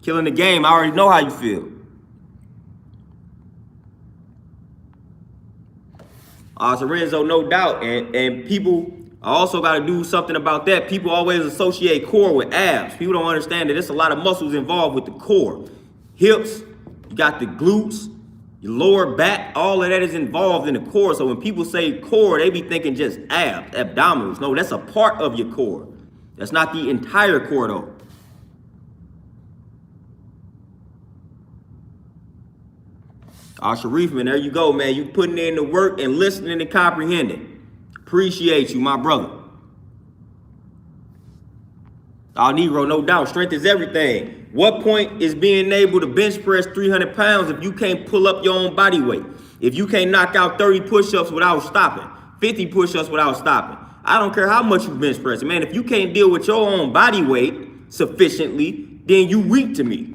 Killing the game. I already know how you feel. So Renzo, no doubt. And people also got to do something about that. People always associate core with abs. People don't understand that there's a lot of muscles involved with the core. Hips, you got the glutes, your lower back, all of that is involved in the core. So when people say core, they be thinking just abs, abdominals. No, that's a part of your core. That's not the entire core though. Sharif, man, there you go, man. You putting in the work and listening and comprehending. Appreciate you, my brother. Negro, no doubt. Strength is everything. What point is being able to bench press 300 pounds if you can't pull up your own body weight? If you can't knock out 30 push-ups without stopping, 50 push-ups without stopping? I don't care how much you bench press. Man, if you can't deal with your own body weight sufficiently, then you weak to me.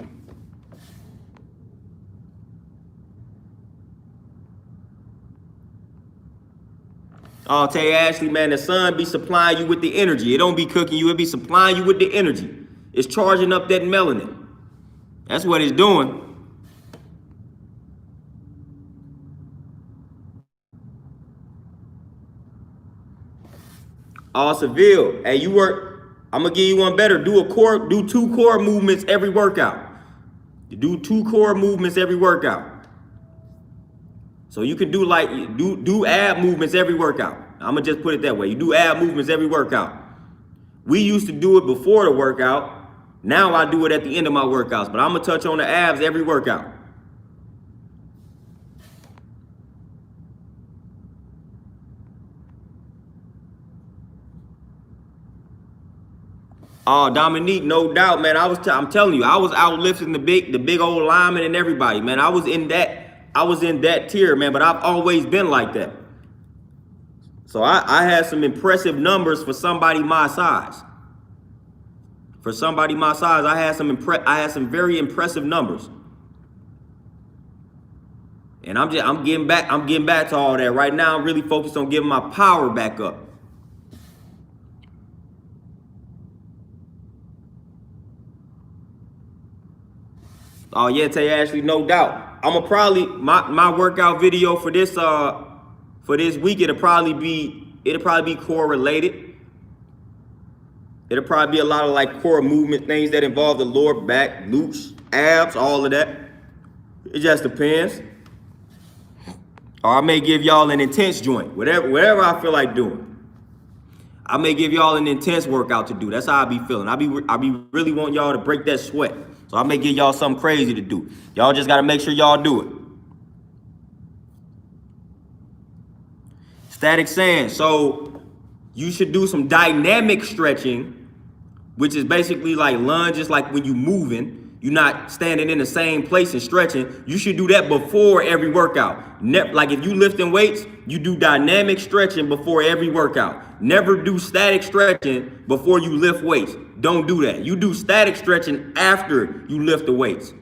I'll tell you, Ashley, man, the sun be supplying you with the energy. It don't be cooking you. It be supplying you with the energy. It's charging up that melanin. That's what it's doing. Seville, hey, you work. I'm gonna give you one better. Do 2 core movements every workout. Do 2 core movements every workout. So you can do ab movements every workout. I'm gonna just put it that way. You do ab movements every workout. We used to do it before the workout. Now I do it at the end of my workouts, but I'm gonna touch on the abs every workout. Dominique, no doubt, man. I'm telling you, I was out lifting the big old linemen and everybody, man. I was in that tier, man, but I've always been like that. So I had some impressive numbers for somebody my size. For somebody my size, I had some very impressive numbers. And I'm getting back to all that. Right now, I'm really focused on getting my power back up. Oh yeah, Tay Ashley, no doubt. I'm gonna probably my workout video for this week, it'll probably be core related. It'll probably be a lot of like core movement things that involve the lower back, glutes, abs, all of that. It just depends. Or I may give y'all an intense joint, whatever I feel like doing. I may give y'all an intense workout to do. That's how I be feeling. I be really want y'all to break that sweat. So I may give y'all something crazy to do. Y'all just gotta make sure y'all do it. Static saying, so you should do some dynamic stretching, which is basically like lunges, like when you moving. You're not standing in the same place and stretching. You should do that before every workout. Like if you lifting weights, you do dynamic stretching before every workout. Never do static stretching before you lift weights. Don't do that. You do static stretching after you lift the weights.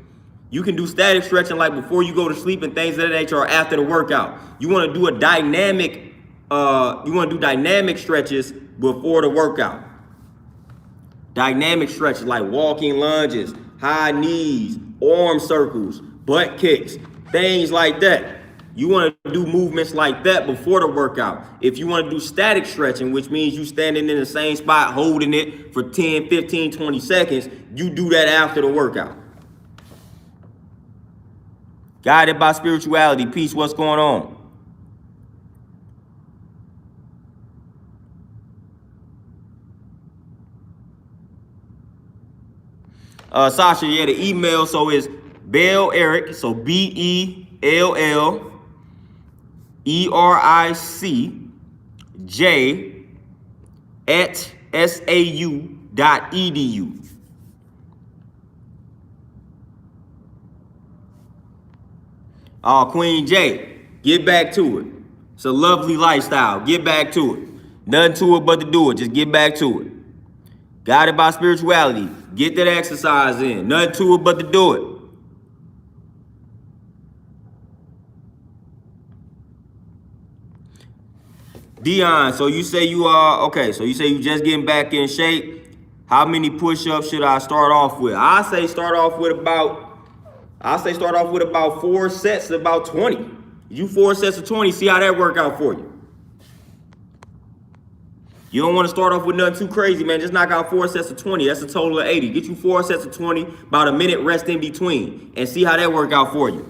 You can do static stretching like before you go to sleep and things of that nature, or after the workout. You want to do a dynamic, you want to do dynamic stretches before the workout. Dynamic stretches like walking lunges, high knees, arm circles, butt kicks, things like that. You want to do movements like that before the workout. If you want to do static stretching, which means you standing in the same spot holding it for 10, 15, 20 seconds, you do that after the workout. Guided by spirituality. Peace, what's going on? Sasha, yeah, the email, so it's Bell Eric, so BELLERICJ@sau.edu. Oh, Queen J, get back to it. It's a lovely lifestyle. Get back to it. Nothing to it but to do it. Just get back to it. Guided by spirituality. Get that exercise in. Nothing to it but to do it. Dion, so you say you are, okay, so you say you just getting back in shape. How many push-ups should I start off with? I say start off with about 4 sets, about 20. You 4 sets of 20, see how that work out for you. You don't want to start off with nothing too crazy, man. Just knock out 4 sets of 20. That's a total of 80. Get you 4 sets of 20, about a minute rest in between, and see how that work out for you.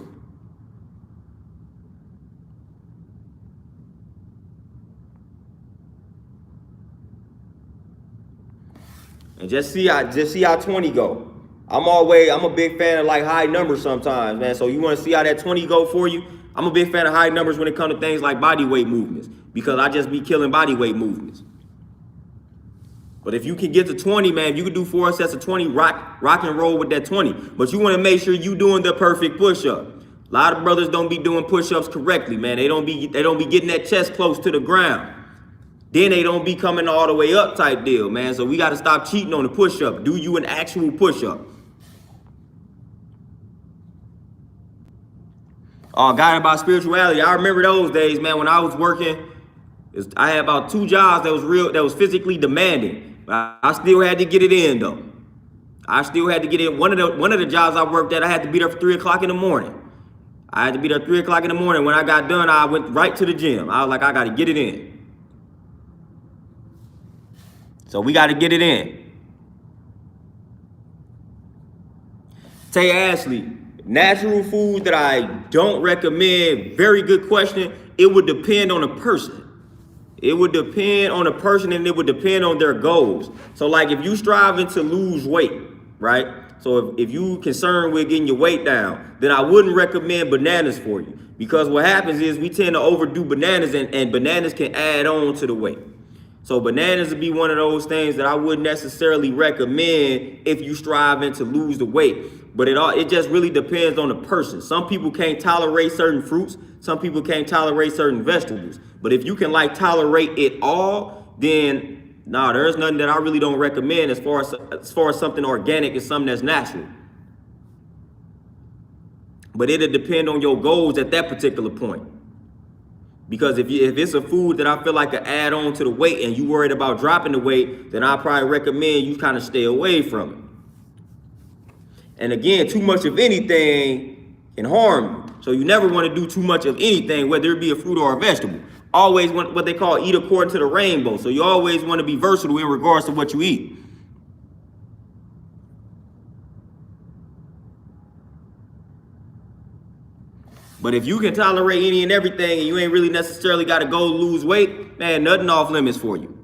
And just see how 20 go. I'm a big fan of like high numbers sometimes, man. So you want to see how that 20 go for you? I'm a big fan of high numbers when it comes to things like body weight movements, because I just be killing body weight movements. But if you can get to 20, man, if you can do 4 sets of 20, rock and roll with that 20. But you want to make sure you doing the perfect push-up. A lot of brothers don't be doing push-ups correctly, man. They don't be getting that chest close to the ground. Then they don't be coming all the way up type deal, man. So we got to stop cheating on the push-up. Do you an actual push-up? Guided by spirituality. I remember those days, man, when I was working. I had about 2 jobs that was physically demanding. I still had to get it in though. I still had to get in. One of the jobs I worked at, I had to be there for 3 o'clock in the morning. I had to be there 3 o'clock in the morning. When I got done, I went right to the gym. I was like, I got to get it in. So we got to get it in. Tay Ashley, natural food that I don't recommend. Very good question. It would depend on the person. It would depend on the person, and it would depend on their goals. So like if you striving to lose weight, right? So if you concerned with getting your weight down, then I wouldn't recommend bananas for you, because what happens is we tend to overdo bananas, and bananas can add on to the weight. So bananas would be one of those things that I wouldn't necessarily recommend if you striving to lose the weight. But it just really depends on the person. Some people can't tolerate certain fruits. Some people can't tolerate certain vegetables. But if you can like tolerate it all, then there's nothing that I really don't recommend as far as something organic and something that's natural. But it'll depend on your goals at that particular point. Because if it's a food that I feel like can add on to the weight and you worried about dropping the weight, then I probably recommend you kind of stay away from it. And again, too much of anything can harm you. So you never want to do too much of anything, whether it be a fruit or a vegetable. Always want what they call eat according to the rainbow. So you always want to be versatile in regards to what you eat. But if you can tolerate any and everything and you ain't really necessarily got to go lose weight, man, nothing off limits for you.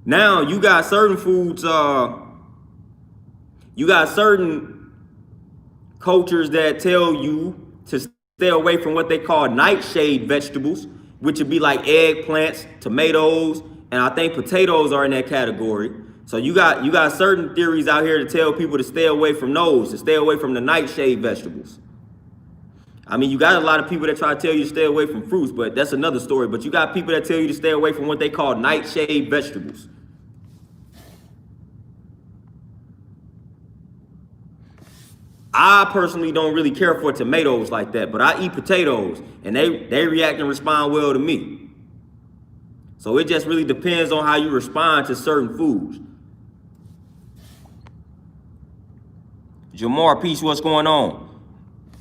Now you got certain foods, you got certain cultures that tell you to stay away from what they call nightshade vegetables, which would be like eggplants, tomatoes, and I think potatoes are in that category. So you got certain theories out here to tell people to stay away from those, to stay away from the nightshade vegetables. I mean, you got a lot of people that try to tell you to stay away from fruits, but that's another story. But you got people that tell you to stay away from what they call nightshade vegetables. I personally don't really care for tomatoes like that, but I eat potatoes, and they react and respond well to me. So it just really depends on how you respond to certain foods. Jamar, peace, what's going on?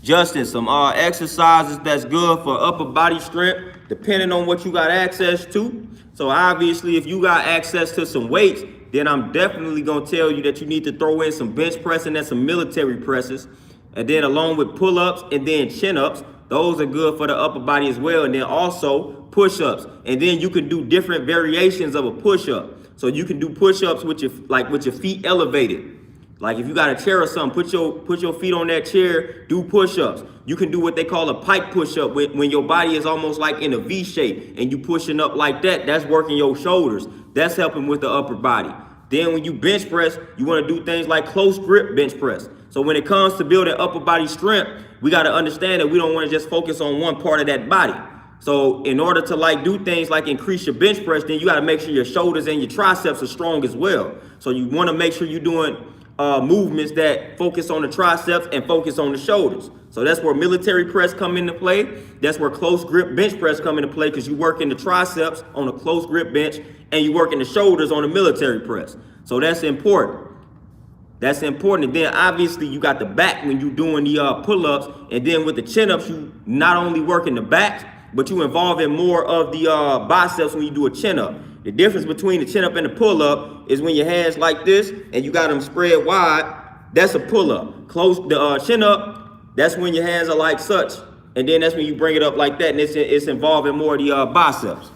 Justin, some exercises that's good for upper body strength, depending on what you got access to. So obviously, if you got access to some weights, then I'm definitely gonna tell you that you need to throw in some bench pressing and some military presses. And then along with pull-ups and then chin-ups, those are good for the upper body as well. And then also push-ups. And then you can do different variations of a push-up. So you can do push-ups with your feet elevated. Like if you got a chair or something, put your feet on that chair, do push-ups. You can do what they call a pike push-up when your body is almost like in a V shape and you pushing up like that. That's working your shoulders. That's helping with the upper body. Then when you bench press, you want to do things like close grip bench press. So when it comes to building upper body strength, we got to understand that we don't want to just focus on one part of that body. So in order to like do things like increase your bench press, then you got to make sure your shoulders and your triceps are strong as well. So you want to make sure you're doing movements that focus on the triceps and focus on the shoulders. So that's where military press come into play. That's where close grip bench press come into play, because you work in the triceps on a close grip bench and you work in the shoulders on the military press. So that's important. That's important. And then obviously you got the back when you're doing the pull-ups, and then with the chin-ups, you not only work in the back, but you involve in more of the biceps when you do a chin-up. The difference between the chin-up and the pull-up is when your hands like this and you got them spread wide, that's a pull-up. Close the chin-up, that's when your hands are like such, and then that's when you bring it up like that, and it's involving more of the biceps.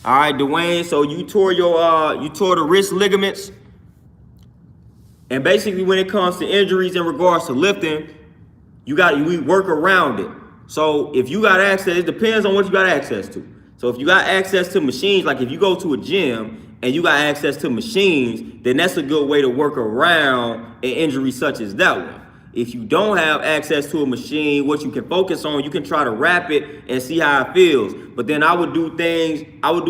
All right, Dwayne, so you tore the wrist ligaments. And basically when it comes to injuries in regards to lifting, we work around it. So if you got access, it depends on what you got access to. So if you got access to machines, like if you go to a gym and you got access to machines, then that's a good way to work around an injury such as that one. If you don't have access to a machine, what you can focus on, you can try to wrap it and see how it feels. But then I would do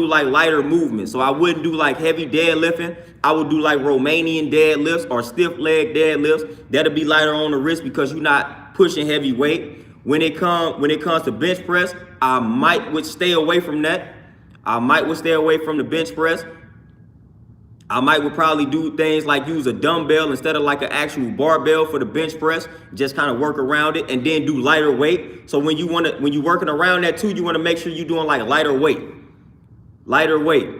like lighter movements. So I wouldn't do like heavy deadlifting. I would do like Romanian deadlifts or stiff leg deadlifts. That'll be lighter on the wrist because you're not pushing heavy weight. When it comes to bench press, I would stay away from that. I would stay away from the bench press. I would probably do things like use a dumbbell instead of like an actual barbell for the bench press, just kind of work around it, and then do lighter weight. So when you're working around that too, you want to make sure you're doing like lighter weight,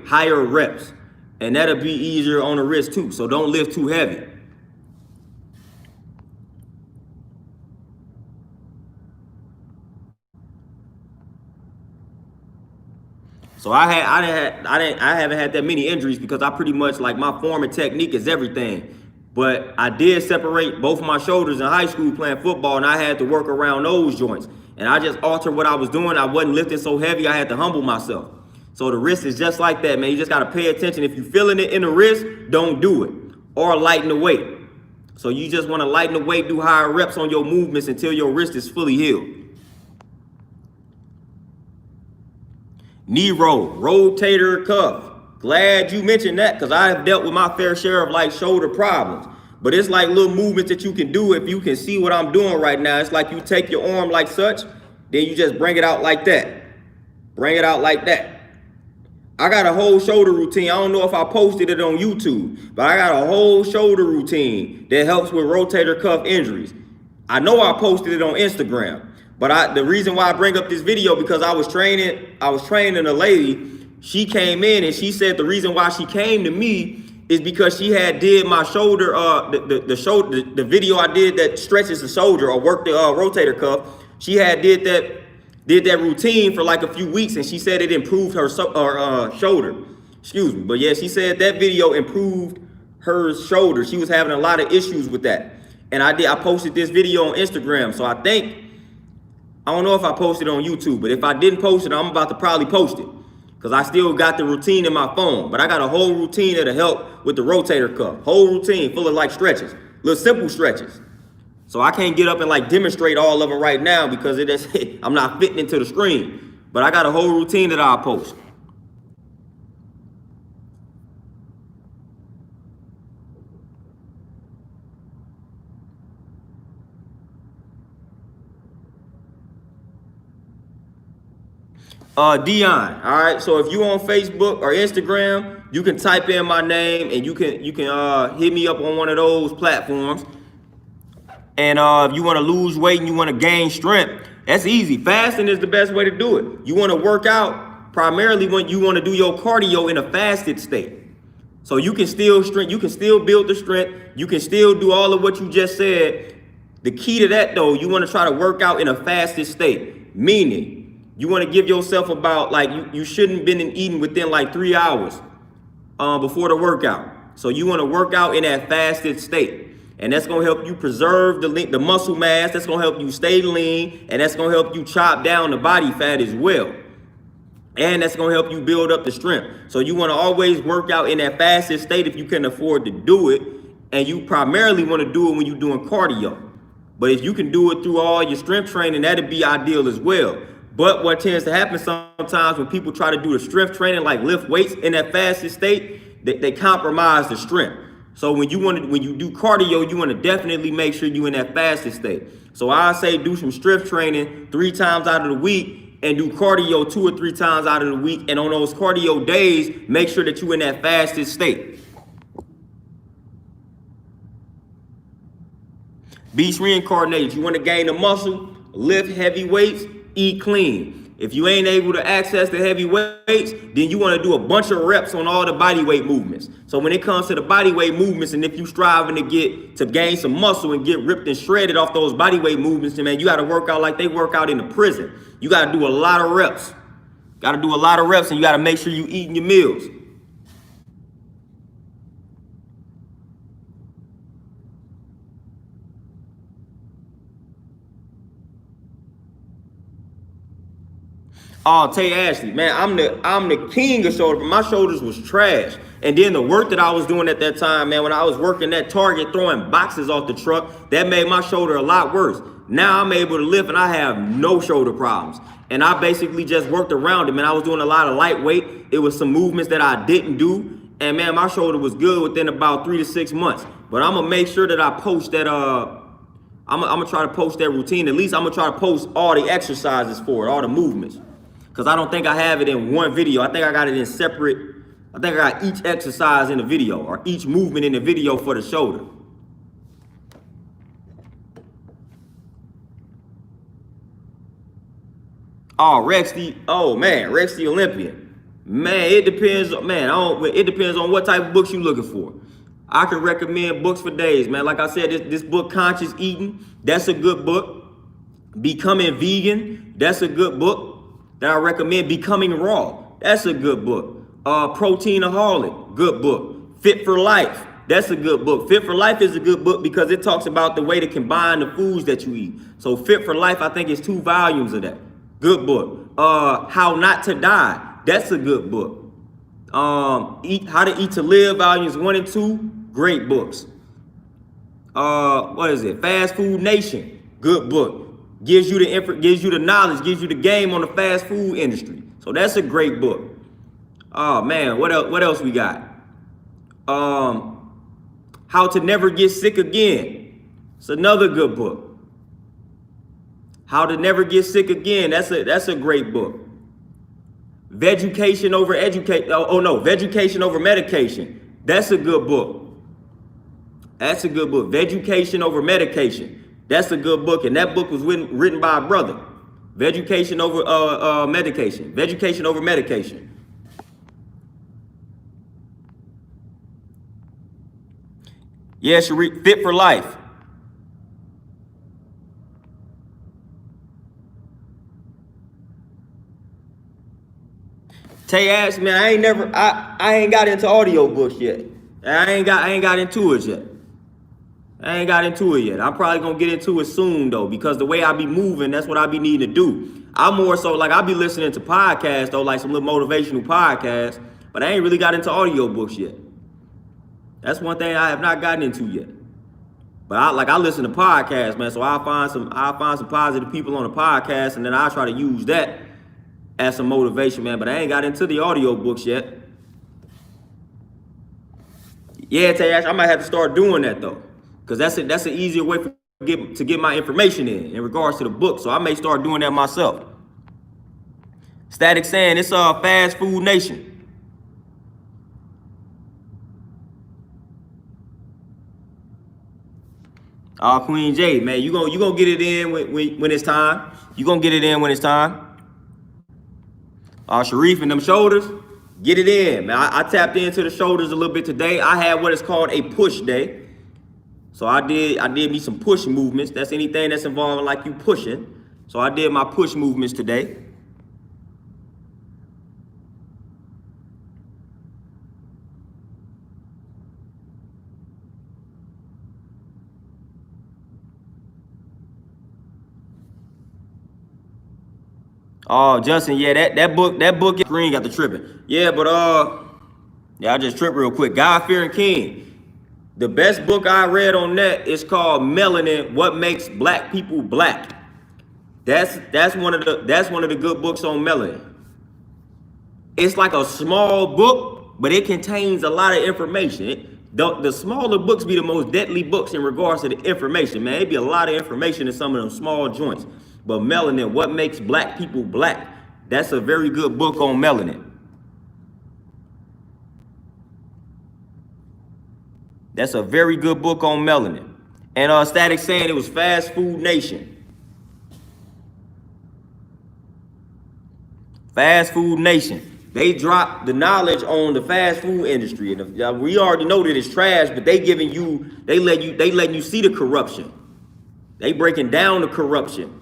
higher reps, and that'll be easier on the wrist too. So don't lift too heavy. So I haven't had that many injuries because I pretty much, like, my form and technique is everything. But I did separate both of my shoulders in high school playing football, and I had to work around those joints. And I just altered what I was doing. I wasn't lifting so heavy. I had to humble myself. So the wrist is just like that, man. You just got to pay attention. If you're feeling it in the wrist, don't do it. Or lighten the weight. So you just want to lighten the weight, do higher reps on your movements until your wrist is fully healed. Knee roll, rotator cuff. Glad you mentioned that, because I have dealt with my fair share of like shoulder problems. But it's like little movements that you can do if you can see what I'm doing right now. It's like you take your arm like such, then you just bring it out like that. Bring it out like that. I got a whole shoulder routine. I don't know if I posted it on YouTube, but I got a whole shoulder routine that helps with rotator cuff injuries. I know I posted it on Instagram. But the reason why I bring up this video, because I was training a lady. She came in and she said the reason why she came to me is because she had did my shoulder, the video I did that stretches the shoulder or work the rotator cuff. She had did that routine for like a few weeks, and she said it improved her shoulder. Excuse me, but yeah, she said that video improved her shoulder. She was having a lot of issues with that, and I posted this video on Instagram. So I don't know if I posted it on YouTube, but if I didn't post it, I'm about to probably post it. Because I still got the routine in my phone. But I got a whole routine that'll help with the rotator cuff. Whole routine full of like stretches. Little simple stretches. So I can't get up and like demonstrate all of them right now because I'm not fitting into the screen. But I got a whole routine that I'll post. Dion, all right. So if you on Facebook or Instagram, you can type in my name and you can hit me up on one of those platforms. And if you want to lose weight and you want to gain strength, that's easy. Fasting is the best way to do it. You want to work out primarily when you want to do your cardio in a fasted state. So you can still build the strength. You can still do all of what you just said. The key to that though, you want to try to work out in a fasted state, meaning you want to give yourself about like you shouldn't been eating within like 3 hours before the workout. So you want to work out in that fasted state, and that's gonna help you preserve the muscle mass. That's gonna help you stay lean, and that's gonna help you chop down the body fat as well. And that's gonna help you build up the strength. So you want to always work out in that fasted state if you can afford to do it, and you primarily want to do it when you're doing cardio. But if you can do it through all your strength training, that'd be ideal as well. But what tends to happen sometimes when people try to do the strength training, like lift weights in that fasted state, they compromise the strength. So when you do cardio, you want to definitely make sure you're in that fasted state. So I say do some strength training 3 times out of the week and do cardio 2 or 3 times out of the week. And on those cardio days, make sure that you're in that fasted state. Beast reincarnated. You want to gain the muscle, lift heavy weights, eat clean. If you ain't able to access the heavy weights, then you want to do a bunch of reps on all the body weight movements. So when it comes to the body weight movements, and if you striving to gain some muscle and get ripped and shredded off those body weight movements, then man, you got to work out like they work out in the prison. You got to do a lot of reps. And you got to make sure you eating your meals. Oh, Tay Ashley, man, I'm the king of shoulder, but my shoulders was trash. And then the work that I was doing at that time, man, when I was working at Target throwing boxes off the truck, that made my shoulder a lot worse. Now I'm able to lift and I have no shoulder problems. And I basically just worked around it, man. I was doing a lot of lightweight. It was some movements that I didn't do. And man, my shoulder was good within about 3 to 6 months. But I'm gonna make sure that I post that, I'm gonna try to post that routine. At least I'm gonna try to post all the exercises for it, all the movements. Because I don't think I have it in one video. I think I got it in separate. I think I got each exercise in the video or each movement in the video for the shoulder. Oh, Rex the Olympian. Man, it depends. It depends on what type of books you're looking for. I can recommend books for days, man. Like I said, this book, Conscious Eating, that's a good book. Becoming Vegan, that's a good book that I recommend. Becoming Raw, that's a good book. Proteinaholic, good book. Fit for Life, that's a good book. Fit for Life is a good book because it talks about the way to combine the foods that you eat. So Fit for Life, I think it's 2 volumes of that. Good book. How Not to Die, that's a good book. How to Eat to Live, volumes 1 and 2, great books. Fast Food Nation, good book. Gives you the knowledge, gives you the game on the fast food industry. So that's a great book. Oh man, what else we got? How to Never Get Sick Again. It's another good book. How to Never Get Sick Again. That's a great book. Vegucation over Vegucation over Medication. That's a good book. Vegucation over Medication. That's a good book, and that book was written by a brother. Vegucation over medication. Vegucation over medication. Yeah, Sharif, Fit for Life. Tay asked, man, I ain't got into audiobooks yet. I ain't got into it yet. I ain't got into it yet. I'm probably gonna get into it soon though, because the way I be moving, that's what I be needing to do. I'm more so like I be listening to podcasts though, like some little motivational podcasts, but I ain't really got into audiobooks yet. That's one thing I have not gotten into yet. But I listen to podcasts, man. So I find some positive people on the podcast, and then I try to use that as some motivation, man. But I ain't got into the audiobooks yet. Yeah, Tayash, I might have to start doing that though, because that's an easier way to get my information in regards to the book. So I may start doing that myself. Static saying it's Fast Food Nation. Queen J, man, you gonna get it in when it's time. You gonna get it in when it's time. Sharif and them shoulders, get it in, man. I tapped into the shoulders a little bit today. I had what is called a push day. So I did me some push movements. That's anything that's involving like you pushing. So I did my push movements today. Oh, Justin, yeah, that book Green got the tripping. Yeah, but yeah, I just tripped real quick. God-fearing King. The best book I read on that is called Melanin: What Makes Black People Black. That's one of the good books on melanin. It's like a small book, but it contains a lot of information. The smaller books be the most deadly books in regards to the information, man. It be a lot of information in some of them small joints. But Melanin: What Makes Black People Black. That's a very good book on melanin. That's a very good book on melanin. And Static saying it was Fast Food Nation. Fast Food Nation. They dropped the knowledge on the fast food industry. And we already know that it's trash, but they letting you see the corruption. They breaking down the corruption.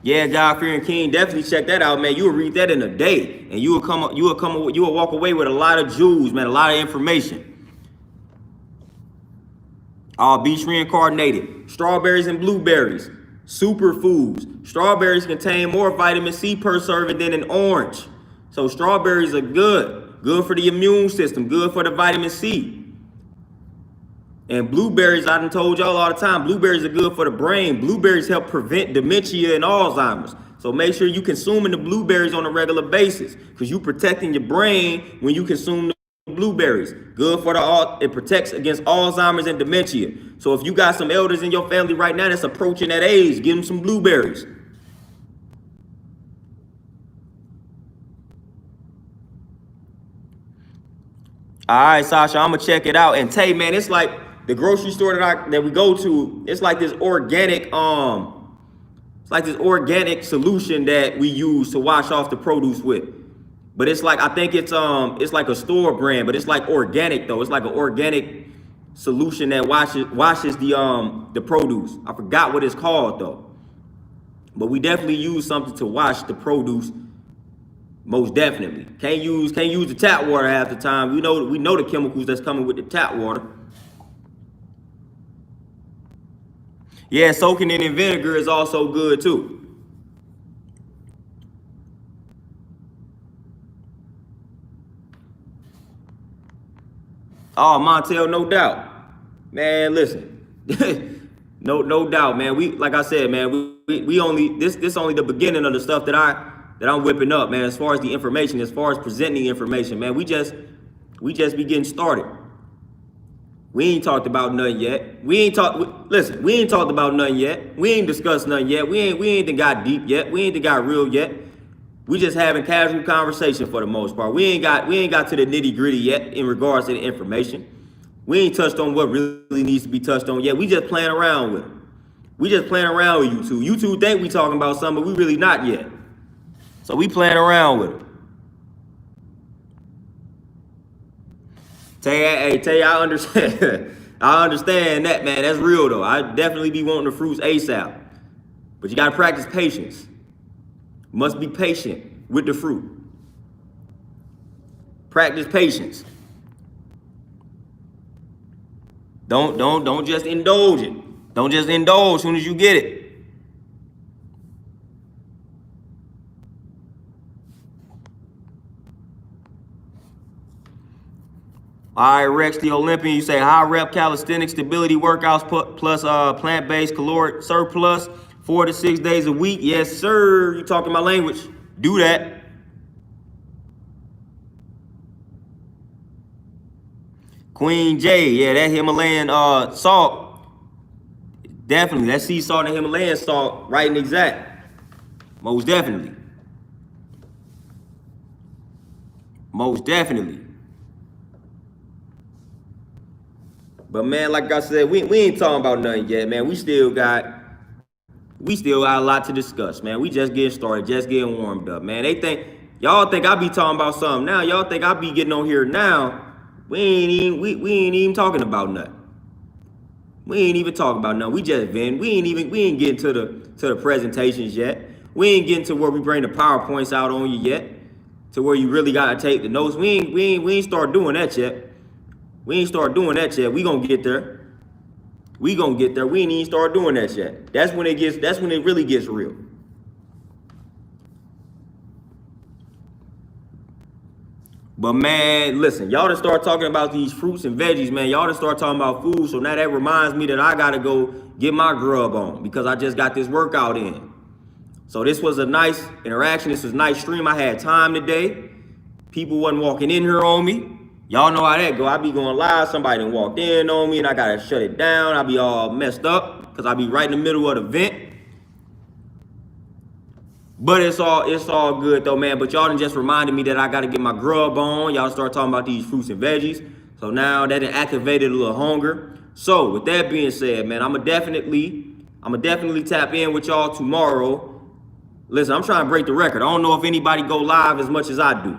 Yeah, God-fearing King, definitely check that out, man. You will read that in a day, and you will walk away with a lot of jewels, man, a lot of information. Beach reincarnated, strawberries and blueberries, superfoods. Strawberries contain more vitamin C per serving than an orange. So strawberries are good for the immune system, good for the vitamin C. And blueberries, I done told y'all all the time, blueberries are good for the brain. Blueberries help prevent dementia and Alzheimer's. So make sure you consuming the blueberries on a regular basis, because you protecting your brain when you consume the blueberries. Good for it protects against Alzheimer's and dementia. So if you got some elders in your family right now that's approaching that age, give them some blueberries. All right, Sasha, I'm gonna check it out. And Tay, man, it's like the grocery store that we go to. It's like this organic solution that we use to wash off the produce with. But it's like, I think it's like a store brand, but it's like organic though. It's like an organic solution that washes the produce. I forgot what it's called though. But we definitely use something to wash the produce. Most definitely. Can't use the tap water half the time. We know the chemicals that's coming with the tap water. Yeah, soaking it in vinegar is also good too. Oh, Montel, no doubt. Man, listen. no doubt, man. We, like I said, man, we only this only the beginning of the stuff that I'm whipping up, man, as far as the information, as far as presenting the information, man. We just be getting started. We ain't talked about nothing yet. We ain't talked about nothing yet. We ain't discussed nothing yet. We ain't got deep yet. We ain't got real yet. We just having casual conversation for the most part. We ain't got to the nitty gritty yet in regards to the information. We ain't touched on what really needs to be touched on yet. We just playing around with it. We just playing around with YouTube. YouTube think we talking about something, but we really not yet. So we playing around with it. Tell you, I understand. I understand that, man. That's real, though. I definitely be wanting the fruits ASAP. But you got to practice patience. Must be patient with the fruit. Practice patience. Don't just indulge it. Don't just indulge as soon as you get it. All right, Rex the Olympian, you say high rep calisthenics stability workouts plus plant-based caloric surplus 4 to 6 days a week. Yes, sir. You talking my language. Do that. Queen J, yeah, that Himalayan salt. Definitely. That sea salt and Himalayan salt, right and exact. Most definitely. Most definitely. But man, like I said, we ain't talking about nothing yet, man. We still got a lot to discuss, man. We just getting started, just getting warmed up, man. Y'all think I be talking about something now. Y'all think I be getting on here now. We ain't even talking about nothing. We ain't even talking about nothing. We just vent. We ain't getting to the presentations yet. We ain't getting to where we bring the PowerPoints out on you yet. To where you really gotta take the notes. We ain't start doing that yet. We ain't start doing that yet. We gonna get there. We gonna get there. We ain't even start doing that yet. That's when it really gets real. But man, listen, y'all done start talking about these fruits and veggies, man. Y'all done start talking about food. So now that reminds me that I gotta go get my grub on because I just got this workout in. So this was a nice interaction. This was a nice stream. I had time today. People wasn't walking in here on me. Y'all know how that go. I be going live, somebody done walked in on me and I gotta shut it down. I be all messed up because I be right in the middle of the vent. But it's all good though, man. But y'all done just reminded me that I gotta get my grub on. Y'all start talking about these fruits and veggies. So now that it activated a little hunger. So with that being said, man, I'ma definitely tap in with y'all tomorrow. Listen, I'm trying to break the record. I don't know if anybody go live as much as I do.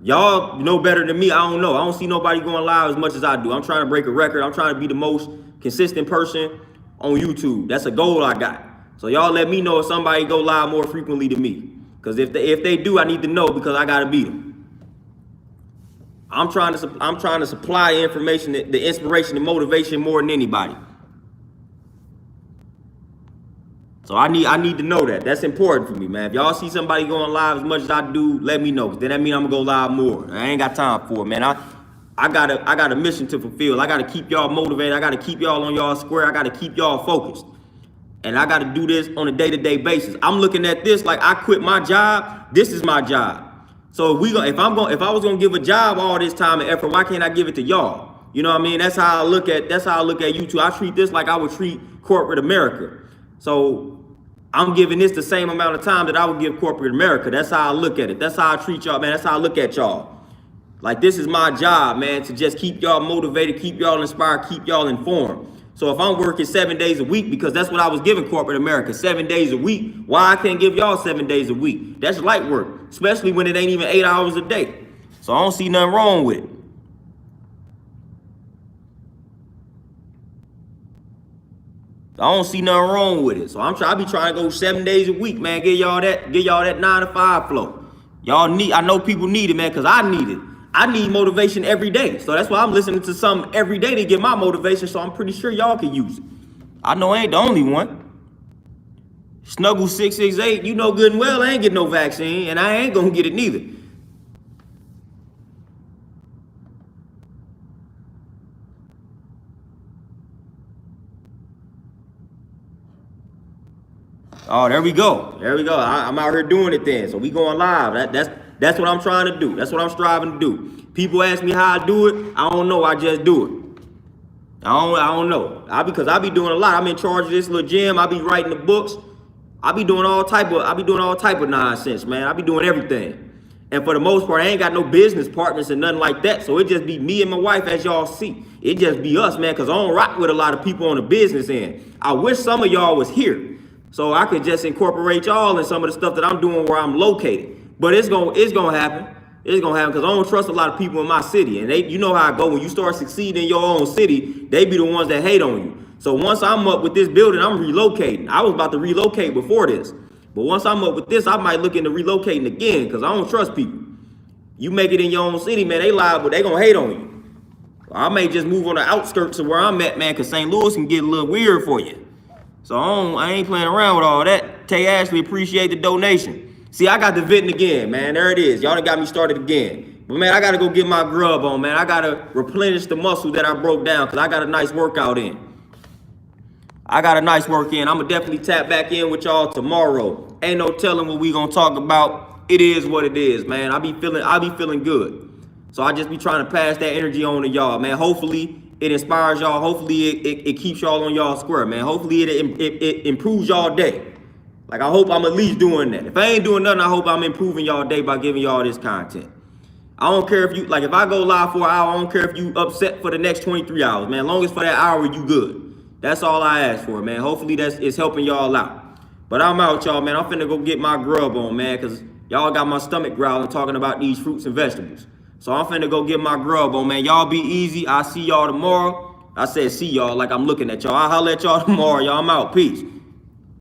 Y'all know better than me. I don't know. I don't see nobody going live as much as I do. I'm trying to break a record. I'm trying to be the most consistent person on YouTube. That's a goal I got. So y'all let me know if somebody go live more frequently than me. Because if they do, I need to know because I got to beat them. I'm trying to supply information, the inspiration and motivation more than anybody. So I need to know that. That's important for me, man. If y'all see somebody going live as much as I do, let me know. Cause then that means I'm gonna go live more. I ain't got time for it, man. I got a mission to fulfill. I gotta keep y'all motivated. I gotta keep y'all on y'all square. I gotta keep y'all focused. And I gotta do this on a day-to-day basis. I'm looking at this like I quit my job. This is my job. So if I was gonna give a job all this time and effort, why can't I give it to y'all? You know what I mean? That's how I look at YouTube. I treat this like I would treat corporate America. So I'm giving this the same amount of time that I would give corporate America. That's how I look at it. That's how I treat y'all, man. That's how I look at y'all. Like this is my job, man, to just keep y'all motivated, keep y'all inspired, keep y'all informed. So if I'm working 7 days a week, because that's what I was giving corporate America, 7 days a week, why I can't give y'all 7 days a week? That's light work, especially when it ain't even 8 hours a day. So I don't see nothing wrong with it. I don't see nothing wrong with it. So I be trying to go 7 days a week, man. Get y'all that 9 to 5 flow. I know people need it, man, because I need it. I need motivation every day. So that's why I'm listening to something every day to get my motivation. So I'm pretty sure y'all can use it. I know I ain't the only one. Snuggle 668, you know good and well I ain't getting no vaccine, and I ain't gonna get it neither. Oh, there we go. There we go. I'm out here doing it then. So we going live. That's what I'm trying to do. That's what I'm striving to do. People ask me how I do it. I don't know. I just do it. I don't know. Because I be doing a lot. I'm in charge of this little gym. I be writing the books. I be doing all type of nonsense, man. I be doing everything. And for the most part, I ain't got no business partners and nothing like that. So it just be me and my wife, as y'all see. It just be us, man, because I don't rock with a lot of people on the business end. I wish some of y'all was here so I could just incorporate y'all in some of the stuff that I'm doing where I'm located. But it's gonna happen. It's gonna happen because I don't trust a lot of people in my city, and you know how I go. When you start succeeding in your own city, they be the ones that hate on you. So once I'm up with this building, I'm relocating. I was about to relocate before this, but once I'm up with this, I might look into relocating again because I don't trust people. You make it in your own city, man, they liable, they gonna hate on you. I may just move on the outskirts of where I'm at, man, because St. Louis can get a little weird for you. So I ain't playing around with all that. Tay Ashley, appreciate the donation. See, I got the venting again, man. There it is. Y'all done got me started again. But, man, I got to go get my grub on, man. I got to replenish the muscle that I broke down because I got a nice workout in. I'm going to definitely tap back in with y'all tomorrow. Ain't no telling what we going to talk about. It is what it is, man. I be feeling good. So I just be trying to pass that energy on to y'all, man. Hopefully it inspires y'all. Hopefully it keeps y'all on y'all square, man. Hopefully it improves y'all day. Like, I hope I'm at least doing that. If I ain't doing nothing, I hope I'm improving y'all day by giving y'all this content. I don't care if you, like, if I go live for an hour, I don't care if you upset for the next 23 hours, man. As long as for that hour, you good. That's all I ask for, man. Hopefully it's helping y'all out. But I'm out, y'all, man. I'm finna go get my grub on, man, because y'all got my stomach growling talking about these fruits and vegetables. So I'm finna go get my grub on, man. Y'all be easy. I'll see y'all tomorrow. I said see y'all like I'm looking at y'all. I'll holler at y'all tomorrow. Y'all, I'm out. Peace.